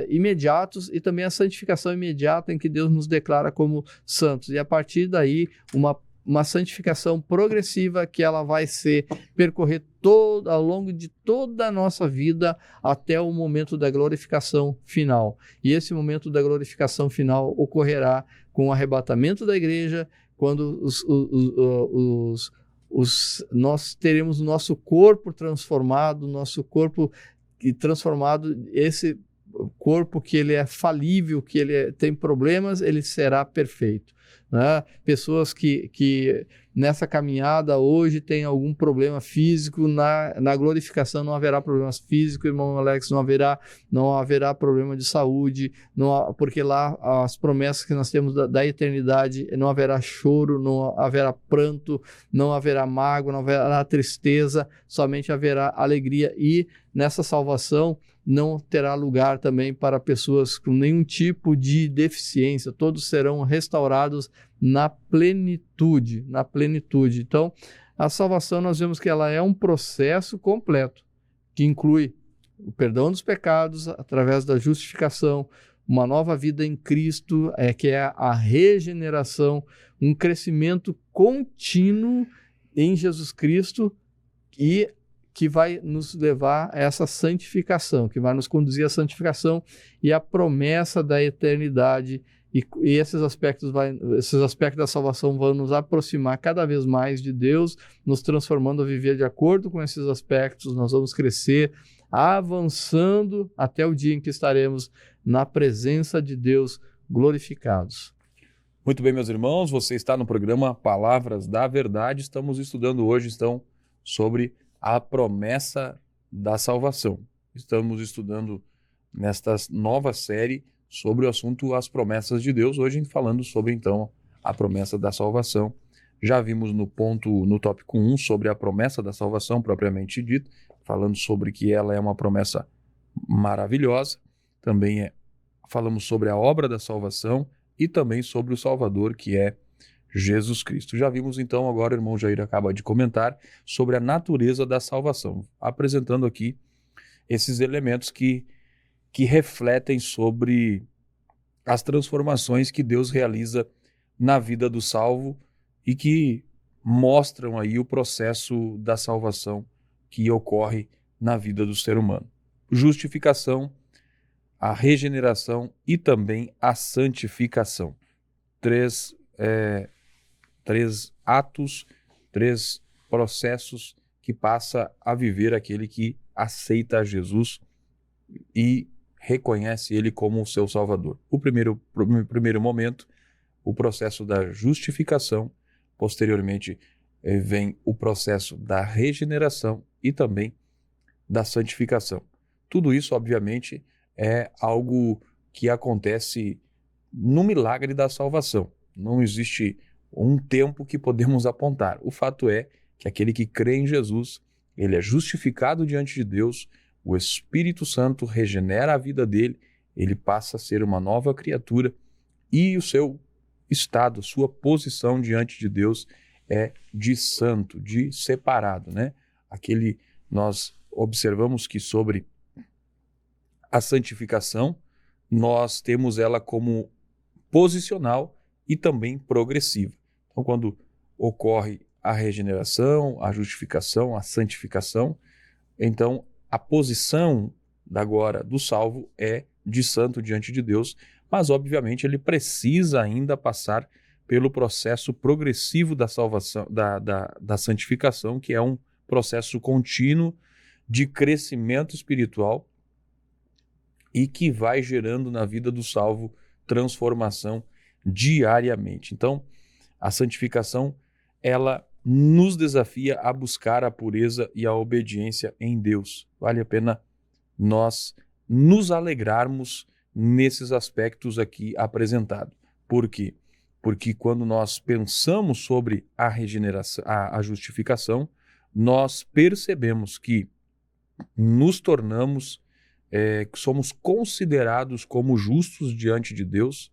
imediatos, e também a santificação imediata, em que Deus nos declara como santos. E a partir daí, uma santificação progressiva, que ela vai percorrer ao longo de toda a nossa vida até o momento da glorificação final. E esse momento da glorificação final ocorrerá com o arrebatamento da igreja, quando nós teremos o nosso corpo transformado, esse corpo que ele é falível, que ele tem problemas, ele será perfeito. né? Pessoas que nessa caminhada hoje têm algum problema físico, na glorificação não haverá problemas físicos, irmão Alex, não haverá problema de saúde, porque lá as promessas que nós temos da eternidade, não haverá choro, não haverá pranto, não haverá mágoa, não haverá tristeza, somente haverá alegria, e nessa salvação não terá lugar também para pessoas com nenhum tipo de deficiência, todos serão restaurados na plenitude. Então, a salvação, nós vemos que ela é um processo completo, que inclui o perdão dos pecados através da justificação, uma nova vida em Cristo, que é a regeneração, um crescimento contínuo em Jesus Cristo, e que vai nos levar a essa santificação, que vai nos conduzir à santificação e à promessa da eternidade. E esses aspectos da salvação vão nos aproximar cada vez mais de Deus, nos transformando a viver de acordo com esses aspectos. Nós vamos crescer, avançando até o dia em que estaremos na presença de Deus glorificados. Muito bem, meus irmãos, você está no programa Palavras da Verdade. Estamos estudando hoje, sobre a promessa da salvação. Estamos estudando nesta nova série sobre o assunto as promessas de Deus, hoje falando sobre, então, a promessa da salvação. Já vimos no tópico 1 sobre a promessa da salvação propriamente dita, falando sobre que ela é uma promessa maravilhosa. Também falamos sobre a obra da salvação e também sobre o Salvador, que é Jesus Cristo. Já vimos então, agora o irmão Jair acaba de comentar sobre a natureza da salvação, apresentando aqui esses elementos que refletem sobre as transformações que Deus realiza na vida do salvo e que mostram aí o processo da salvação que ocorre na vida do ser humano. Justificação, a regeneração e também a santificação. Três atos, 3 processos que passa a viver aquele que aceita Jesus e reconhece ele como o seu Salvador. O primeiro momento, o processo da justificação, posteriormente vem o processo da regeneração e também da santificação. Tudo isso, obviamente, é algo que acontece no milagre da salvação. Não existe um tempo que podemos apontar. O fato é que aquele que crê em Jesus, ele é justificado diante de Deus, o Espírito Santo regenera a vida dele, ele passa a ser uma nova criatura e o seu estado, sua posição diante de Deus é de santo, de separado, né? Nós observamos que sobre a santificação, nós temos ela como posicional e também progressiva. Então, quando ocorre a regeneração, a justificação, a santificação, então a posição agora do salvo é de santo diante de Deus, mas obviamente ele precisa ainda passar pelo processo progressivo da salvação, da santificação, que é um processo contínuo de crescimento espiritual e que vai gerando na vida do salvo transformação diariamente. Então, a santificação, ela nos desafia a buscar a pureza e a obediência em Deus. Vale a pena nós nos alegrarmos nesses aspectos aqui apresentados. Por quê? Porque quando nós pensamos sobre a regeneração, a justificação, nós percebemos que nos tornamos, somos considerados como justos diante de Deus,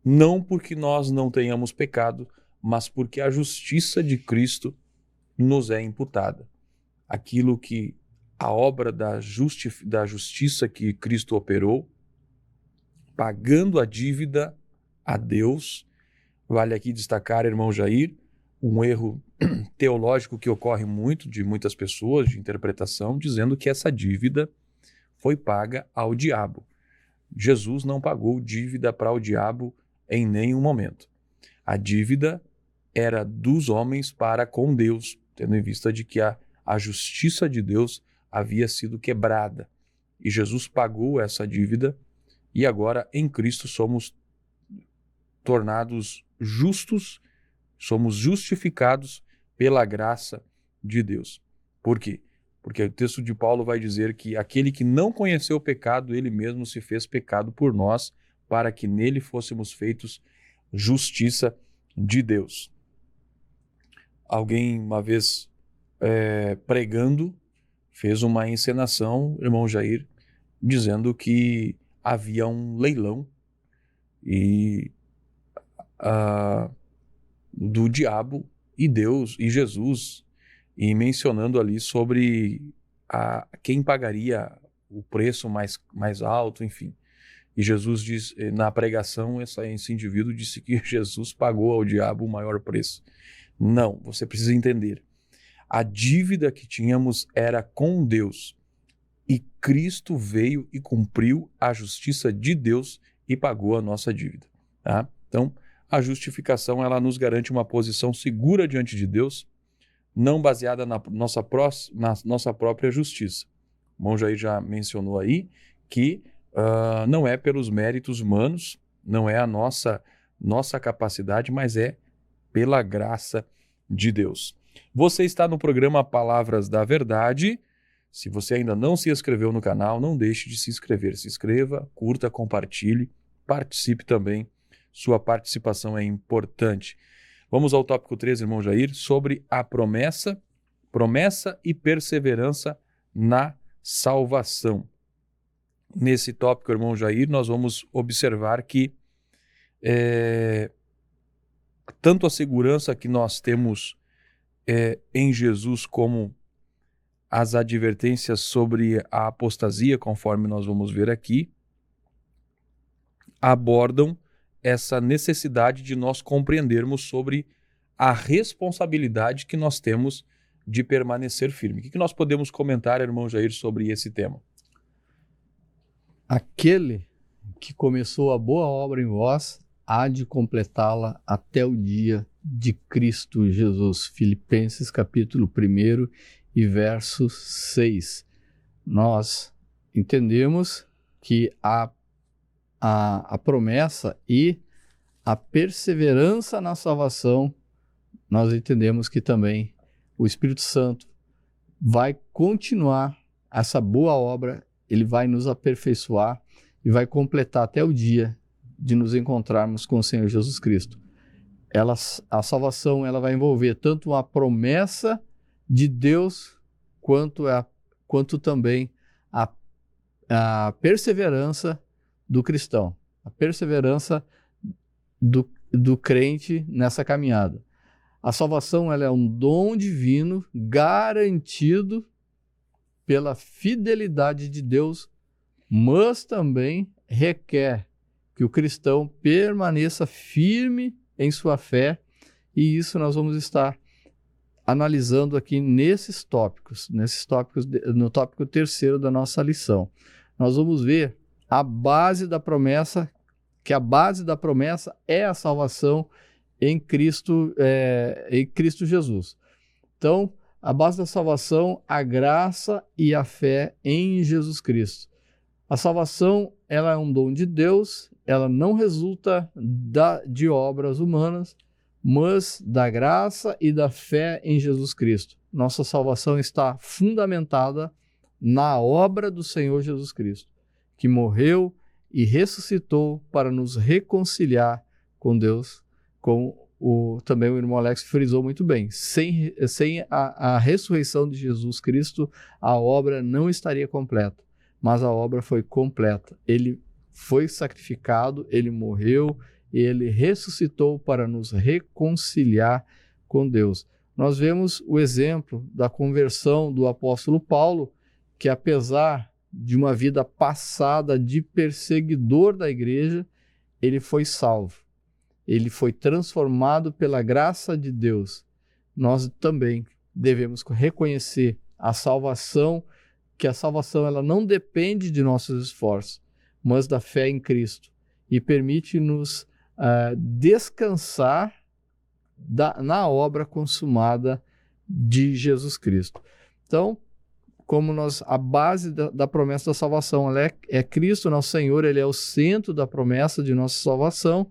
não porque nós não tenhamos pecado, mas porque a justiça de Cristo nos é imputada. Aquilo que a obra da justiça que Cristo operou, pagando a dívida a Deus. Vale aqui destacar, irmão Jair, um erro teológico que ocorre muito de muitas pessoas, de interpretação, dizendo que essa dívida foi paga ao diabo. Jesus não pagou dívida para o diabo em nenhum momento. A dívida era dos homens para com Deus, tendo em vista de que a justiça de Deus havia sido quebrada. E Jesus pagou essa dívida e agora em Cristo somos tornados justos, somos justificados pela graça de Deus. Por quê? Porque o texto de Paulo vai dizer que aquele que não conheceu o pecado, ele mesmo se fez pecado por nós, para que nele fôssemos feitos justiça de Deus. Alguém, uma vez pregando, fez uma encenação, irmão Jair, dizendo que havia um leilão do diabo e Deus e Jesus, e mencionando ali sobre quem pagaria o preço mais alto, enfim. E Jesus diz, na pregação, esse indivíduo disse que Jesus pagou ao diabo o maior preço. Não, você precisa entender. A dívida que tínhamos era com Deus, e Cristo veio e cumpriu a justiça de Deus e pagou a nossa dívida. Tá? Então, a justificação, ela nos garante uma posição segura diante de Deus, não baseada na nossa própria justiça. O irmão Jair já mencionou aí que não é pelos méritos humanos, não é a nossa capacidade, mas é pela graça de Deus. Você está no programa Palavras da Verdade. Se você ainda não se inscreveu no canal, não deixe de se inscrever. Se inscreva, curta, compartilhe, participe também. Sua participação é importante. Vamos ao tópico 13, irmão Jair, sobre a promessa e perseverança na salvação. Nesse tópico, irmão Jair, nós vamos observar que tanto a segurança que nós temos em Jesus, como as advertências sobre a apostasia, conforme nós vamos ver aqui, abordam essa necessidade de nós compreendermos sobre a responsabilidade que nós temos de permanecer firme. O que nós podemos comentar, irmão Jair, sobre esse tema? Aquele que começou a boa obra em vós, há de completá-la até o dia de Cristo Jesus. Filipenses capítulo 1 e verso 6. Nós entendemos que a promessa e a perseverança na salvação, nós entendemos que também o Espírito Santo vai continuar essa boa obra, ele vai nos aperfeiçoar e vai completar até o dia de nos encontrarmos com o Senhor Jesus Cristo. A salvação, ela vai envolver tanto a promessa de Deus quanto também a perseverança do cristão, a perseverança do crente nessa caminhada. A salvação, ela é um dom divino garantido pela fidelidade de Deus, mas também requer que o cristão permaneça firme em sua fé, e isso nós vamos estar analisando aqui nesses tópicos, no tópico 3º da nossa lição. Nós vamos ver a base da promessa, que a base da promessa é a salvação em Cristo Jesus. Então, a base da salvação, a graça e a fé em Jesus Cristo. A salvação, ela é um dom de Deus, ela não resulta de obras humanas, mas da graça e da fé em Jesus Cristo. Nossa salvação está fundamentada na obra do Senhor Jesus Cristo, que morreu e ressuscitou para nos reconciliar com Deus, também o irmão Alex frisou muito bem. Sem a ressurreição de Jesus Cristo, a obra não estaria completa, mas a obra foi completa. Ele foi sacrificado, ele morreu, ele ressuscitou para nos reconciliar com Deus. Nós vemos o exemplo da conversão do apóstolo Paulo, que apesar de uma vida passada de perseguidor da igreja, ele foi salvo. Ele foi transformado pela graça de Deus. Nós também devemos reconhecer a salvação, que a salvação ela não depende de nossos esforços, mas da fé em Cristo, e permite-nos descansar na obra consumada de Jesus Cristo. Então, a base da promessa da salvação ela é Cristo, nosso Senhor, ele é o centro da promessa de nossa salvação,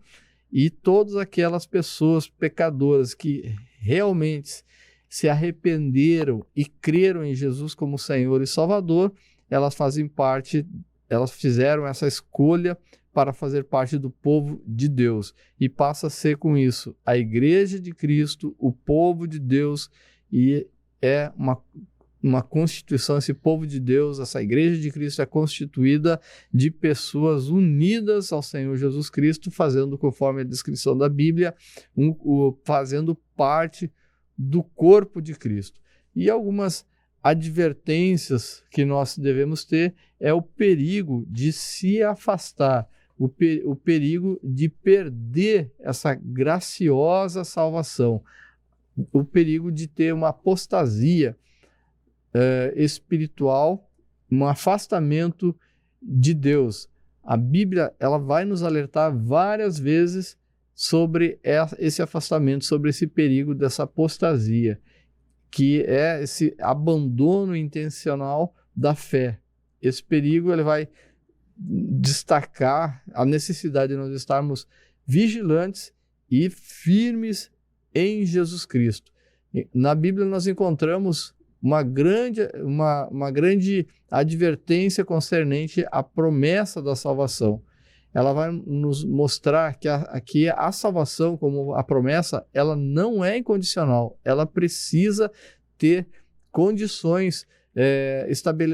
e todas aquelas pessoas pecadoras que realmente se arrependeram e creram em Jesus como Senhor e Salvador, elas fizeram essa escolha para fazer parte do povo de Deus, e passa a ser com isso a Igreja de Cristo, o povo de Deus, e é uma constituição, esse povo de Deus, essa Igreja de Cristo é constituída de pessoas unidas ao Senhor Jesus Cristo, fazendo conforme a descrição da Bíblia, fazendo parte do corpo de Cristo. E algumas advertências que nós devemos ter é o perigo de se afastar, o perigo de perder essa graciosa salvação, o perigo de ter uma apostasia espiritual, um afastamento de Deus. A Bíblia ela vai nos alertar várias vezes sobre esse afastamento, sobre esse perigo dessa apostasia, que é esse abandono intencional da fé. Esse perigo ele vai destacar a necessidade de nós estarmos vigilantes e firmes em Jesus Cristo. Na Bíblia nós encontramos uma grande advertência concernente à promessa da salvação. Ela vai nos mostrar que a salvação, como a promessa, ela não é incondicional, ela precisa ter condições,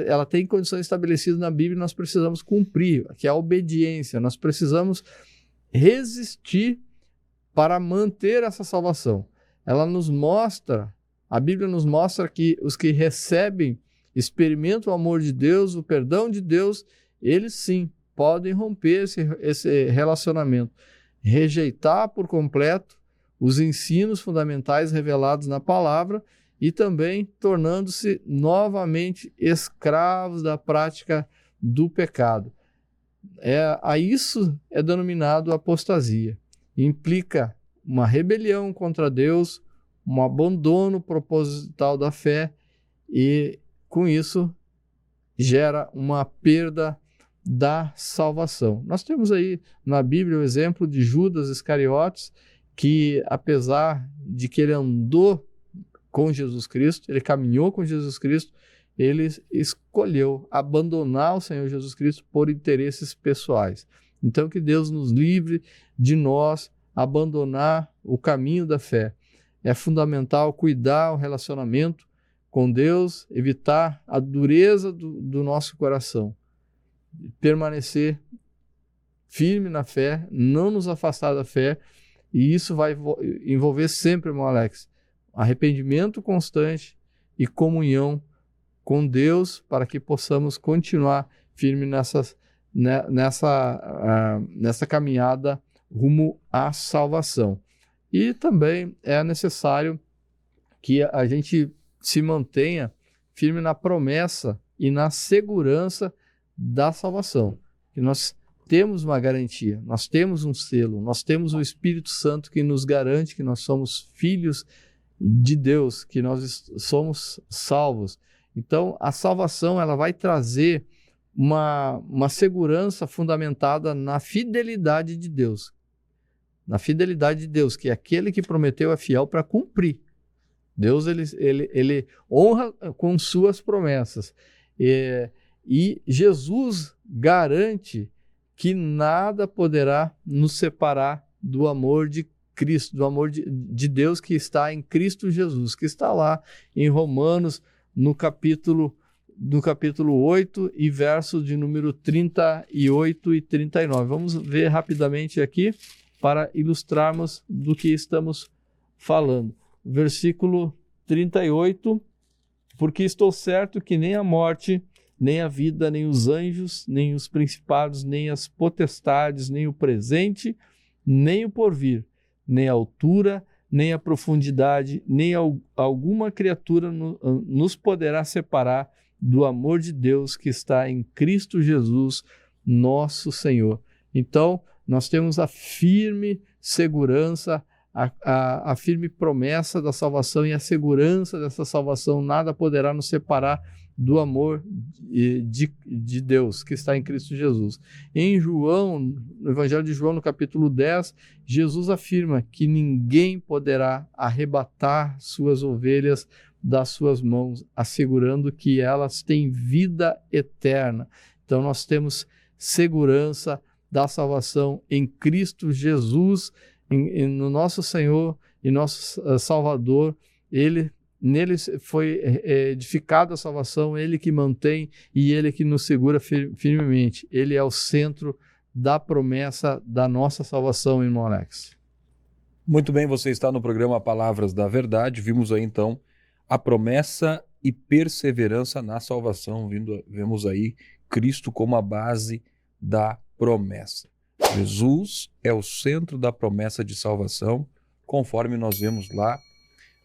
ela tem condições estabelecidas na Bíblia e nós precisamos cumprir, que é a obediência, nós precisamos resistir para manter essa salvação. A Bíblia nos mostra que os que recebem, experimentam o amor de Deus, o perdão de Deus, eles sim podem romper esse relacionamento, rejeitar por completo os ensinos fundamentais revelados na palavra e também tornando-se novamente escravos da prática do pecado. Isso é denominado apostasia. Implica uma rebelião contra Deus, um abandono proposital da fé e, com isso, gera uma perda da salvação. Nós temos aí na Bíblia o exemplo de Judas Iscariotes, que apesar de que ele andou com Jesus Cristo, ele caminhou com Jesus Cristo, ele escolheu abandonar o Senhor Jesus Cristo por interesses pessoais. Então que Deus nos livre de nós abandonar o caminho da fé. É fundamental cuidar o relacionamento com Deus, evitar a dureza do nosso coração, permanecer firme na fé, não nos afastar da fé, e isso vai envolver sempre, irmão Alex, arrependimento constante e comunhão com Deus para que possamos continuar firme nessa caminhada rumo à salvação. E também é necessário que a gente se mantenha firme na promessa e na segurança da salvação. Que nós temos uma garantia, nós temos um selo, nós temos o Espírito Santo que nos garante que nós somos filhos de Deus, que nós somos salvos. Então, a salvação ela vai trazer uma segurança fundamentada na fidelidade de Deus. Na fidelidade de Deus, que aquele que prometeu é fiel para cumprir. Deus ele honra com suas promessas. E Jesus garante que nada poderá nos separar do amor de Cristo, do amor de Deus que está em Cristo Jesus, que está lá em Romanos, no capítulo 8 e verso de número 38 e 39. Vamos ver rapidamente aqui para ilustrarmos do que estamos falando. Versículo 38, porque estou certo que nem a morte, nem a vida, nem os anjos, nem os principados, nem as potestades, nem o presente, nem o porvir, nem a altura, nem a profundidade, nem alguma criatura nos poderá separar do amor de Deus que está em Cristo Jesus, nosso Senhor. Então, nós temos a firme segurança, a firme promessa da salvação e a segurança dessa salvação. Nada poderá nos separar do amor de Deus que está em Cristo Jesus. Em João, no Evangelho de João, no capítulo 10, Jesus afirma que ninguém poderá arrebatar suas ovelhas das suas mãos, assegurando que elas têm vida eterna. Então nós temos segurança da salvação em Cristo Jesus, no nosso Senhor e nosso Salvador. Nele foi edificada a salvação, Ele que mantém e Ele que nos segura firmemente. Ele é o centro da promessa da nossa salvação, irmão Alex. Muito bem, você está no programa Palavras da Verdade. Vimos aí então a promessa e perseverança na salvação. Vemos aí Cristo como a base da promessa. Jesus é o centro da promessa de salvação, conforme nós vemos lá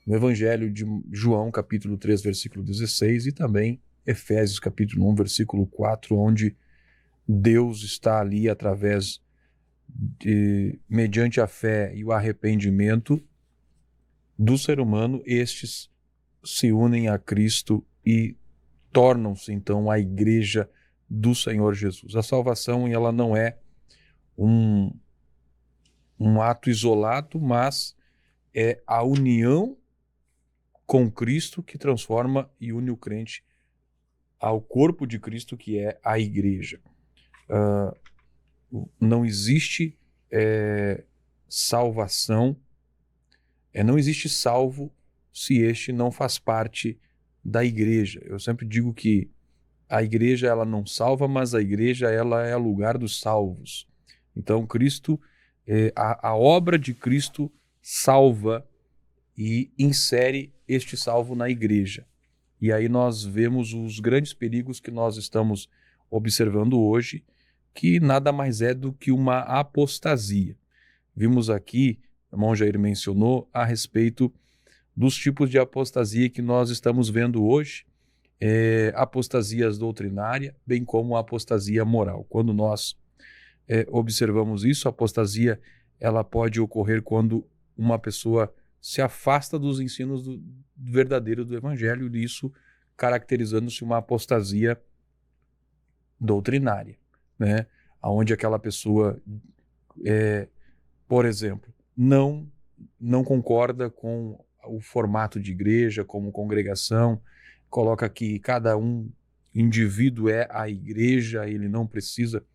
no Evangelho de João, capítulo 3, versículo 16, e também Efésios, capítulo 1, versículo 4, onde Deus está ali mediante a fé e o arrependimento do ser humano, estes se unem a Cristo e tornam-se então a igreja do Senhor Jesus. A salvação, ela não é um ato isolado, mas é a união com Cristo que transforma e une o crente ao corpo de Cristo, que é a igreja. Não existe salvação, não existe salvo se este não faz parte da igreja. Eu sempre digo que a igreja ela não salva, mas a igreja ela é lugar dos salvos. Então Cristo, a obra de Cristo salva e insere este salvo na igreja. E aí nós vemos os grandes perigos que nós estamos observando hoje, que nada mais é do que uma apostasia. Vimos aqui, o irmão Jair mencionou, a respeito dos tipos de apostasia que nós estamos vendo hoje, apostasias doutrinária, bem como a apostasia moral. Quando nós observamos isso, a apostasia ela pode ocorrer quando uma pessoa se afasta dos ensinos verdadeiro do Evangelho, e isso caracterizando-se uma apostasia doutrinária, né? Onde aquela pessoa, por exemplo, não concorda com o formato de igreja, como congregação, coloca que cada indivíduo é a igreja, ele não precisa,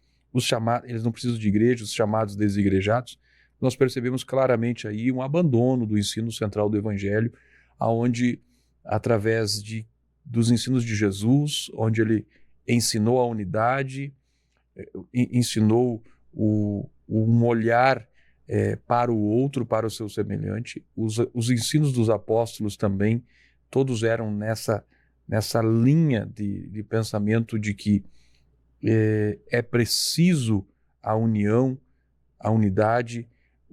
eles não precisam de igreja, os chamados desigrejados. Nós percebemos claramente aí um abandono do ensino central do Evangelho, aonde, através dos ensinos de Jesus, onde ele ensinou a unidade, ensinou um olhar para o outro, para o seu semelhante. Os ensinos dos apóstolos também, todos eram nessa linha de pensamento de que é preciso a união, a unidade,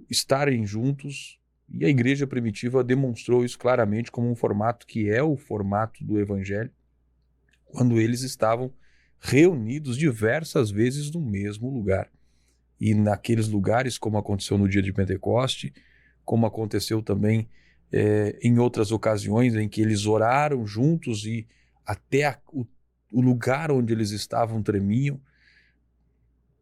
estarem juntos, e a igreja primitiva demonstrou isso claramente como um formato que é o formato do Evangelho, quando eles estavam reunidos diversas vezes no mesmo lugar. E naqueles lugares, como aconteceu no dia de Pentecoste, como aconteceu também em outras ocasiões em que eles oraram juntos e até o lugar onde eles estavam tremiam,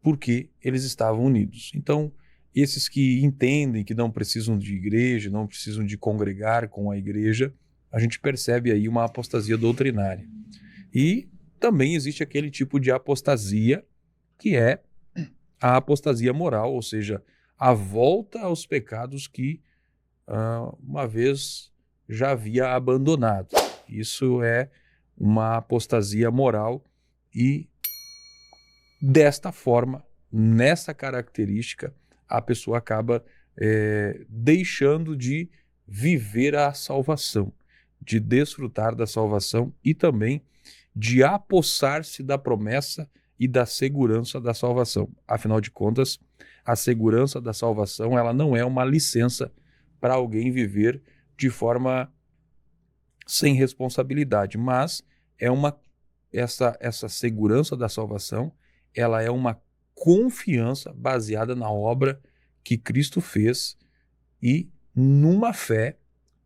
porque eles estavam unidos. Então, esses que entendem que não precisam de igreja, não precisam de congregar com a igreja, a gente percebe aí uma apostasia doutrinária. E também existe aquele tipo de apostasia que é a apostasia moral, ou seja, a volta aos pecados que uma vez já havia abandonado. Isso é uma apostasia moral e desta forma, nessa característica, a pessoa acaba deixando de viver a salvação, de desfrutar da salvação e também de apossar-se da promessa e da segurança da salvação. Afinal de contas, a segurança da salvação ela não é uma licença para alguém viver de forma sem responsabilidade, mas essa segurança da salvação ela é uma confiança baseada na obra que Cristo fez e numa fé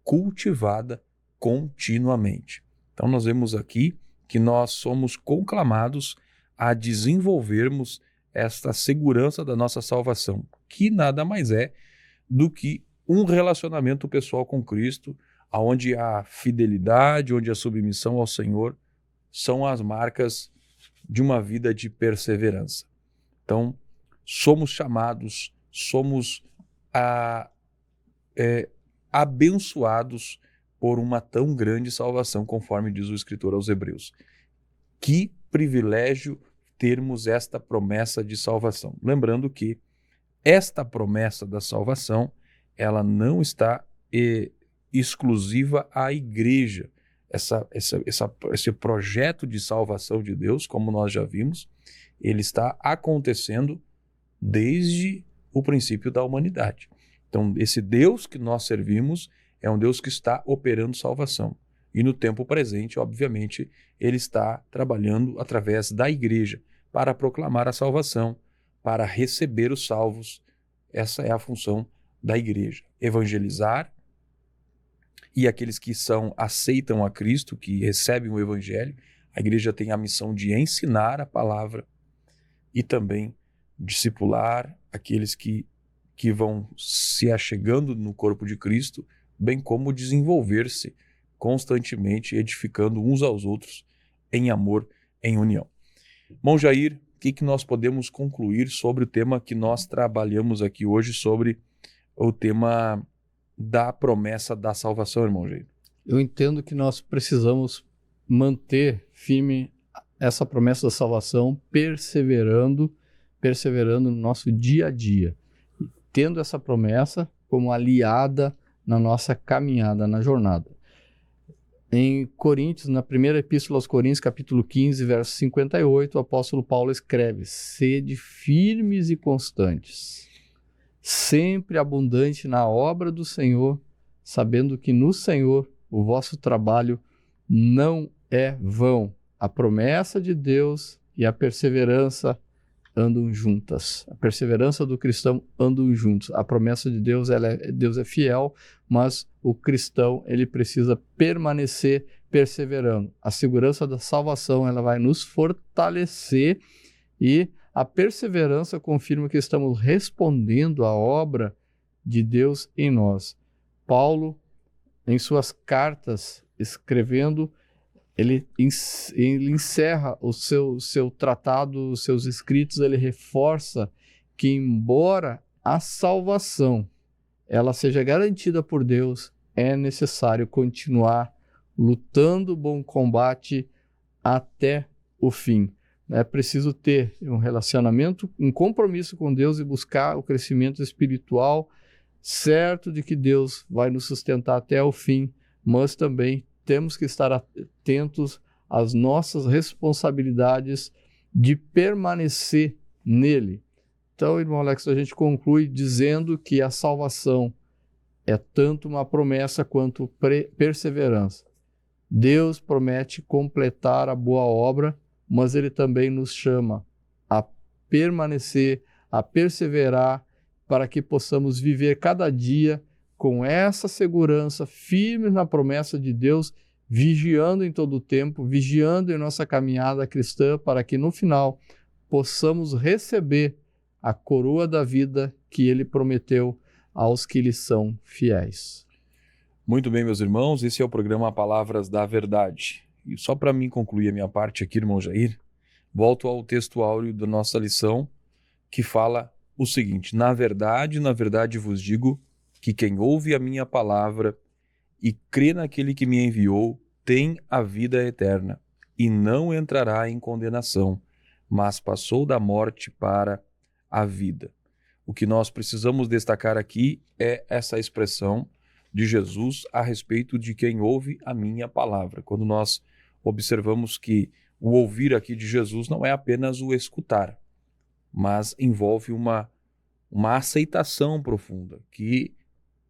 cultivada continuamente. Então nós vemos aqui que nós somos conclamados a desenvolvermos esta segurança da nossa salvação, que nada mais é do que um relacionamento pessoal com Cristo, onde a fidelidade, onde a submissão ao Senhor são as marcas de uma vida de perseverança. Então, somos chamados, somos abençoados por uma tão grande salvação, conforme diz o escritor aos Hebreus. Que privilégio termos esta promessa de salvação. Lembrando que esta promessa da salvação, ela não está exclusiva à igreja. Esse projeto de salvação de Deus, como nós já vimos, ele está acontecendo desde o princípio da humanidade. Então, esse Deus que nós servimos é um Deus que está operando salvação. E no tempo presente, obviamente, ele está trabalhando através da igreja para proclamar a salvação, para receber os salvos. Essa é a função da igreja. Evangelizar, e aqueles que aceitam a Cristo, que recebem o evangelho, a igreja tem a missão de ensinar a palavra e também discipular aqueles que vão se achegando no corpo de Cristo, bem como desenvolver-se constantemente, edificando uns aos outros em amor, em união. Irmão Jair, o que nós podemos concluir sobre o tema que nós trabalhamos aqui hoje, sobre o tema da promessa da salvação, irmão Jair? Eu entendo que nós precisamos manter firme essa promessa da salvação, perseverando no nosso dia a dia, tendo essa promessa como aliada na nossa caminhada, na jornada. Em Coríntios, na primeira epístola aos Coríntios, capítulo 15, verso 58, o apóstolo Paulo escreve: sede firmes e constantes, sempre abundante na obra do Senhor, sabendo que no Senhor o vosso trabalho não é vão. A promessa de Deus e a perseverança andam juntas. A perseverança do cristão andam juntos. A promessa de Deus, Deus é fiel, mas o cristão ele precisa permanecer perseverando. A segurança da salvação ela vai nos fortalecer e a perseverança confirma que estamos respondendo à obra de Deus em nós. Paulo, em suas cartas, escrevendo, ele encerra o seu tratado, os seus escritos, ele reforça que, embora a salvação ela seja garantida por Deus, é necessário continuar lutando o bom combate até o fim. É preciso ter um relacionamento, um compromisso com Deus e buscar o crescimento espiritual, certo de que Deus vai nos sustentar até o fim, mas também temos que estar atentos às nossas responsabilidades de permanecer nele. Então, irmão Alex, a gente conclui dizendo que a salvação é tanto uma promessa quanto perseverança. Deus promete completar a boa obra, mas ele também nos chama a permanecer, a perseverar, para que possamos viver cada dia com essa segurança, firmes na promessa de Deus, vigiando em todo o tempo, vigiando em nossa caminhada cristã, para que no final possamos receber a coroa da vida que ele prometeu aos que lhe são fiéis. Muito bem, meus irmãos, esse é o programa Palavras da Verdade. E só para mim concluir a minha parte aqui, irmão Jair, volto ao texto áureo da nossa lição, que fala o seguinte: na verdade vos digo que quem ouve a minha palavra e crê naquele que me enviou tem a vida eterna e não entrará em condenação, mas passou da morte para a vida. O que nós precisamos destacar aqui é essa expressão de Jesus a respeito de quem ouve a minha palavra. Quando nós observamos que o ouvir aqui de Jesus não é apenas o escutar, mas envolve uma aceitação profunda que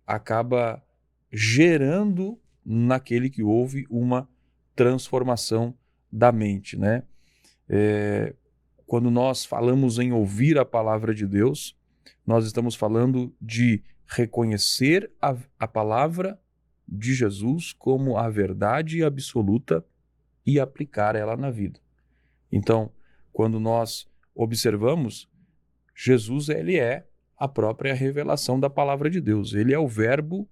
acaba gerando naquele que ouve uma transformação da mente, né? Quando nós falamos em ouvir a palavra de Deus, nós estamos falando de reconhecer a palavra de Jesus como a verdade absoluta e aplicar ela na vida. Então, quando nós observamos, Jesus, ele é a própria revelação da palavra de Deus. Ele é o verbo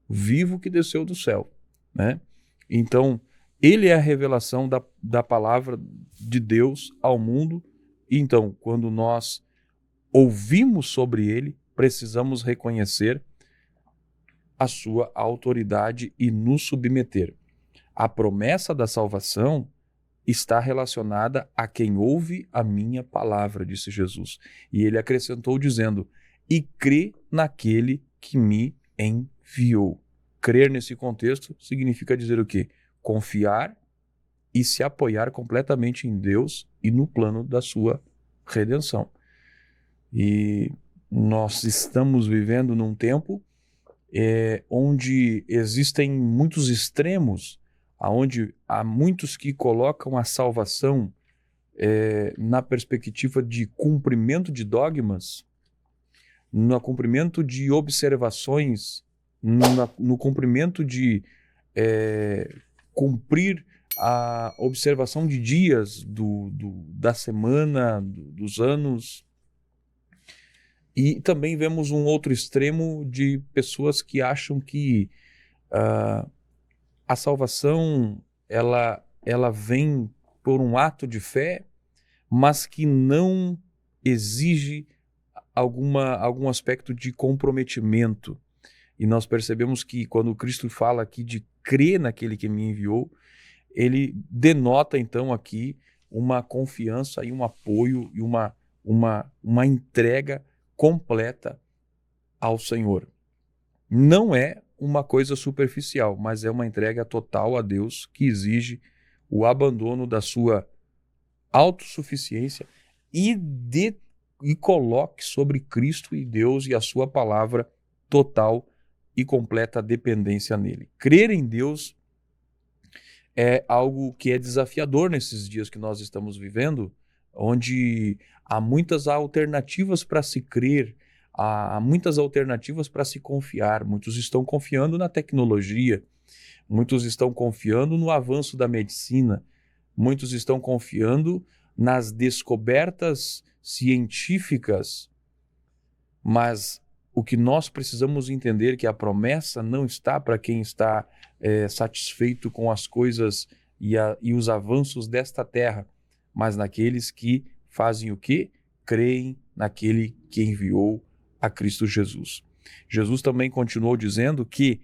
vivo que desceu do céu, né? Então, ele é a revelação da palavra de Deus ao mundo. Então, quando nós ouvimos sobre ele, precisamos reconhecer a sua autoridade e nos submeter. A promessa da salvação está relacionada a quem ouve a minha palavra, disse Jesus. E ele acrescentou dizendo, e crê naquele que me enviou. Crer nesse contexto significa dizer o quê? Confiar e se apoiar completamente em Deus e no plano da sua redenção. E nós estamos vivendo num tempo onde existem muitos extremos, onde há muitos que colocam a salvação na perspectiva de cumprimento de dogmas, no cumprimento de observações, no cumprimento de cumprir a observação de dias da semana, dos anos. E também vemos um outro extremo de pessoas que acham que a salvação ela vem por um ato de fé, mas que não exige algum aspecto de comprometimento. E nós percebemos que quando Cristo fala aqui de crer naquele que me enviou, ele denota então aqui uma confiança e um apoio e uma entrega completa ao Senhor. Não é uma coisa superficial, mas é uma entrega total a Deus que exige o abandono da sua autossuficiência e coloque sobre Cristo e Deus e a sua palavra total e completa dependência nele. Crer em Deus é algo que é desafiador nesses dias que nós estamos vivendo, onde há muitas alternativas para se crer, há muitas alternativas para se confiar. Muitos estão confiando na tecnologia, muitos estão confiando no avanço da medicina, muitos estão confiando nas descobertas científicas, mas o que nós precisamos entender é que a promessa não está para quem está satisfeito com as coisas e os avanços desta terra, mas naqueles que fazem o quê? Creem naquele que enviou a Cristo Jesus. Jesus também continuou dizendo que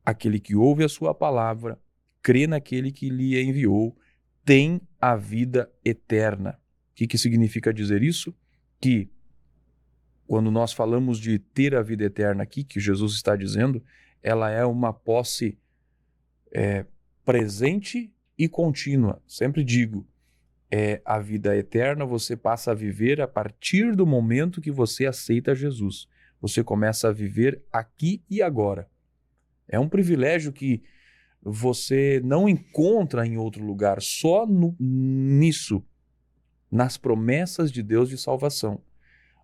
aquele que ouve a sua palavra, crê naquele que lhe enviou, tem a vida eterna. O que significa dizer isso? Que quando nós falamos de ter a vida eterna aqui, que Jesus está dizendo, ela é uma posse presente e contínua. Sempre digo, a vida eterna você passa a viver a partir do momento que você aceita Jesus. Você começa a viver aqui e agora. É um privilégio que você não encontra em outro lugar, só nisso, nas promessas de Deus de salvação,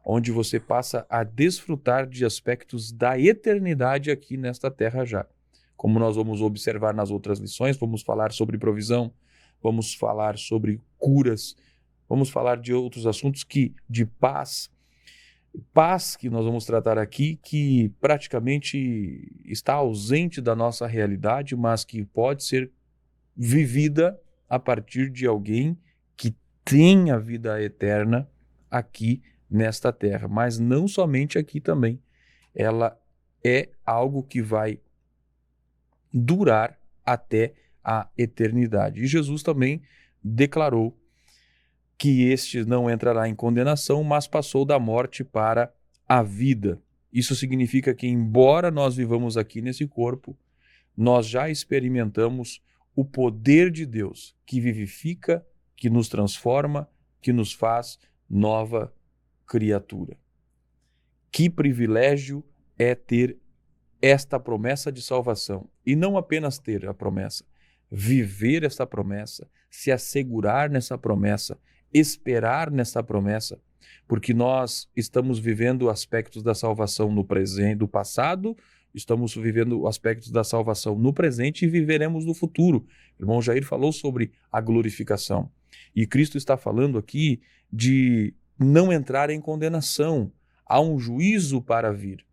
onde você passa a desfrutar de aspectos da eternidade aqui nesta terra já. Como nós vamos observar nas outras lições, vamos falar sobre provisão, vamos falar sobre curas, vamos falar de outros assuntos de paz que nós vamos tratar aqui, que praticamente está ausente da nossa realidade, mas que pode ser vivida a partir de alguém que tem a vida eterna aqui nesta terra, mas não somente aqui também. Ela é algo que vai durar até a eternidade. E Jesus também declarou que este não entrará em condenação, mas passou da morte para a vida. Isso significa que, embora nós vivamos aqui nesse corpo, nós já experimentamos o poder de Deus, que vivifica, que nos transforma, que nos faz nova criatura. Que privilégio é ter esta promessa de salvação, e não apenas ter a promessa, viver essa promessa, se assegurar nessa promessa, esperar nessa promessa, porque nós estamos vivendo aspectos da salvação no presente, do passado, estamos vivendo aspectos da salvação no presente e viveremos no futuro. O irmão Jair falou sobre a glorificação. E Cristo está falando aqui de não entrar em condenação. Há um juízo para vir.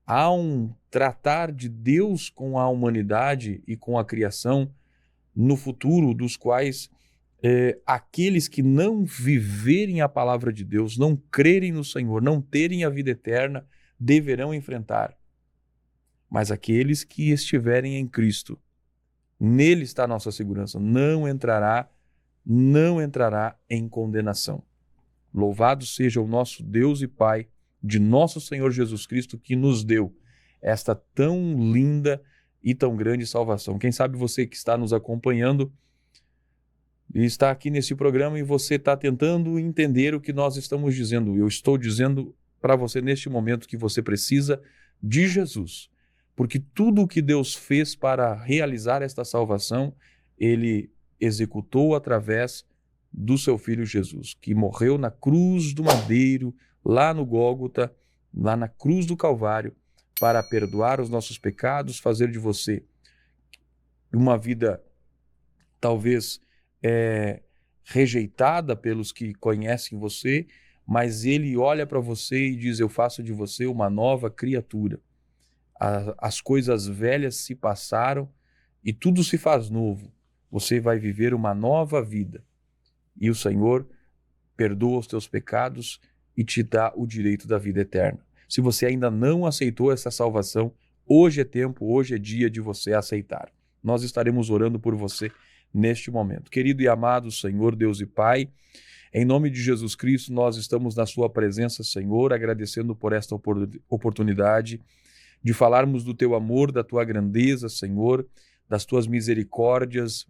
Há um tratar de Deus com a humanidade e com a criação no futuro, dos quais aqueles que não viverem a palavra de Deus, não crerem no Senhor, não terem a vida eterna, deverão enfrentar. Mas aqueles que estiverem em Cristo, nele está a nossa segurança, não entrará em condenação. Louvado seja o nosso Deus e Pai de nosso Senhor Jesus Cristo, que nos deu esta tão linda e tão grande salvação. Quem sabe você que está nos acompanhando e está aqui nesse programa e você está tentando entender o que nós estamos dizendo. Eu estou dizendo para você neste momento que você precisa de Jesus, porque tudo o que Deus fez para realizar esta salvação, Ele executou através do seu Filho Jesus, que morreu na cruz do madeiro, lá no Gólgota, lá na cruz do Calvário, para perdoar os nossos pecados, fazer de você uma vida talvez rejeitada pelos que conhecem você, mas Ele olha para você e diz: eu faço de você uma nova criatura. As coisas velhas se passaram e tudo se faz novo. Você vai viver uma nova vida. E o Senhor perdoa os teus pecados e te dá o direito da vida eterna. Se você ainda não aceitou essa salvação, hoje é tempo, hoje é dia de você aceitar. Nós estaremos orando por você neste momento. Querido e amado Senhor, Deus e Pai, em nome de Jesus Cristo, nós estamos na sua presença, Senhor, agradecendo por esta oportunidade de falarmos do teu amor, da tua grandeza, Senhor, das tuas misericórdias,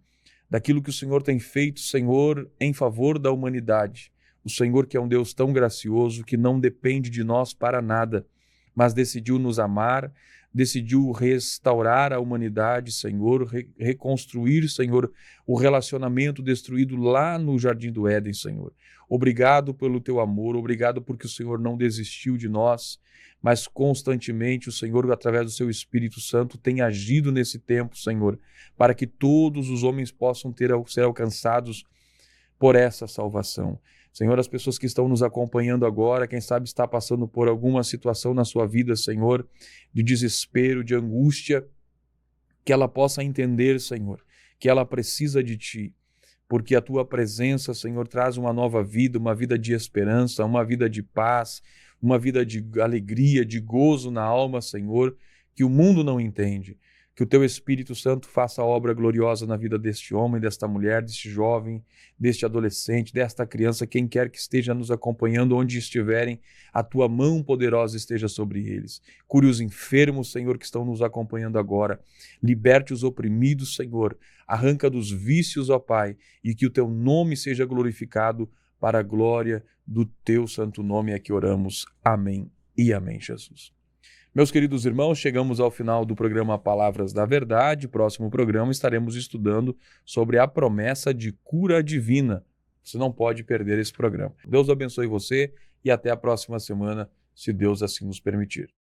daquilo que o Senhor tem feito, Senhor, em favor da humanidade. O Senhor, que é um Deus tão gracioso, que não depende de nós para nada, mas decidiu nos amar, decidiu restaurar a humanidade, Senhor, reconstruir, Senhor, o relacionamento destruído lá no Jardim do Éden, Senhor. Obrigado pelo teu amor, obrigado porque o Senhor não desistiu de nós, mas constantemente o Senhor, através do seu Espírito Santo, tem agido nesse tempo, Senhor, para que todos os homens possam ser alcançados por essa salvação. Senhor, as pessoas que estão nos acompanhando agora, quem sabe está passando por alguma situação na sua vida, Senhor, de desespero, de angústia, que ela possa entender, Senhor, que ela precisa de Ti, porque a Tua presença, Senhor, traz uma nova vida, uma vida de esperança, uma vida de paz, uma vida de alegria, de gozo na alma, Senhor, que o mundo não entende. Que o Teu Espírito Santo faça a obra gloriosa na vida deste homem, desta mulher, deste jovem, deste adolescente, desta criança, quem quer que esteja nos acompanhando, onde estiverem, a Tua mão poderosa esteja sobre eles. Cure os enfermos, Senhor, que estão nos acompanhando agora. Liberte os oprimidos, Senhor. Arranca dos vícios, ó Pai, e que o Teu nome seja glorificado para a glória do Teu santo nome. É que oramos. Amém e amém, Jesus. Meus queridos irmãos, chegamos ao final do programa Palavras da Verdade. Próximo programa estaremos estudando sobre a promessa de cura divina. Você não pode perder esse programa. Deus abençoe você e até a próxima semana, se Deus assim nos permitir.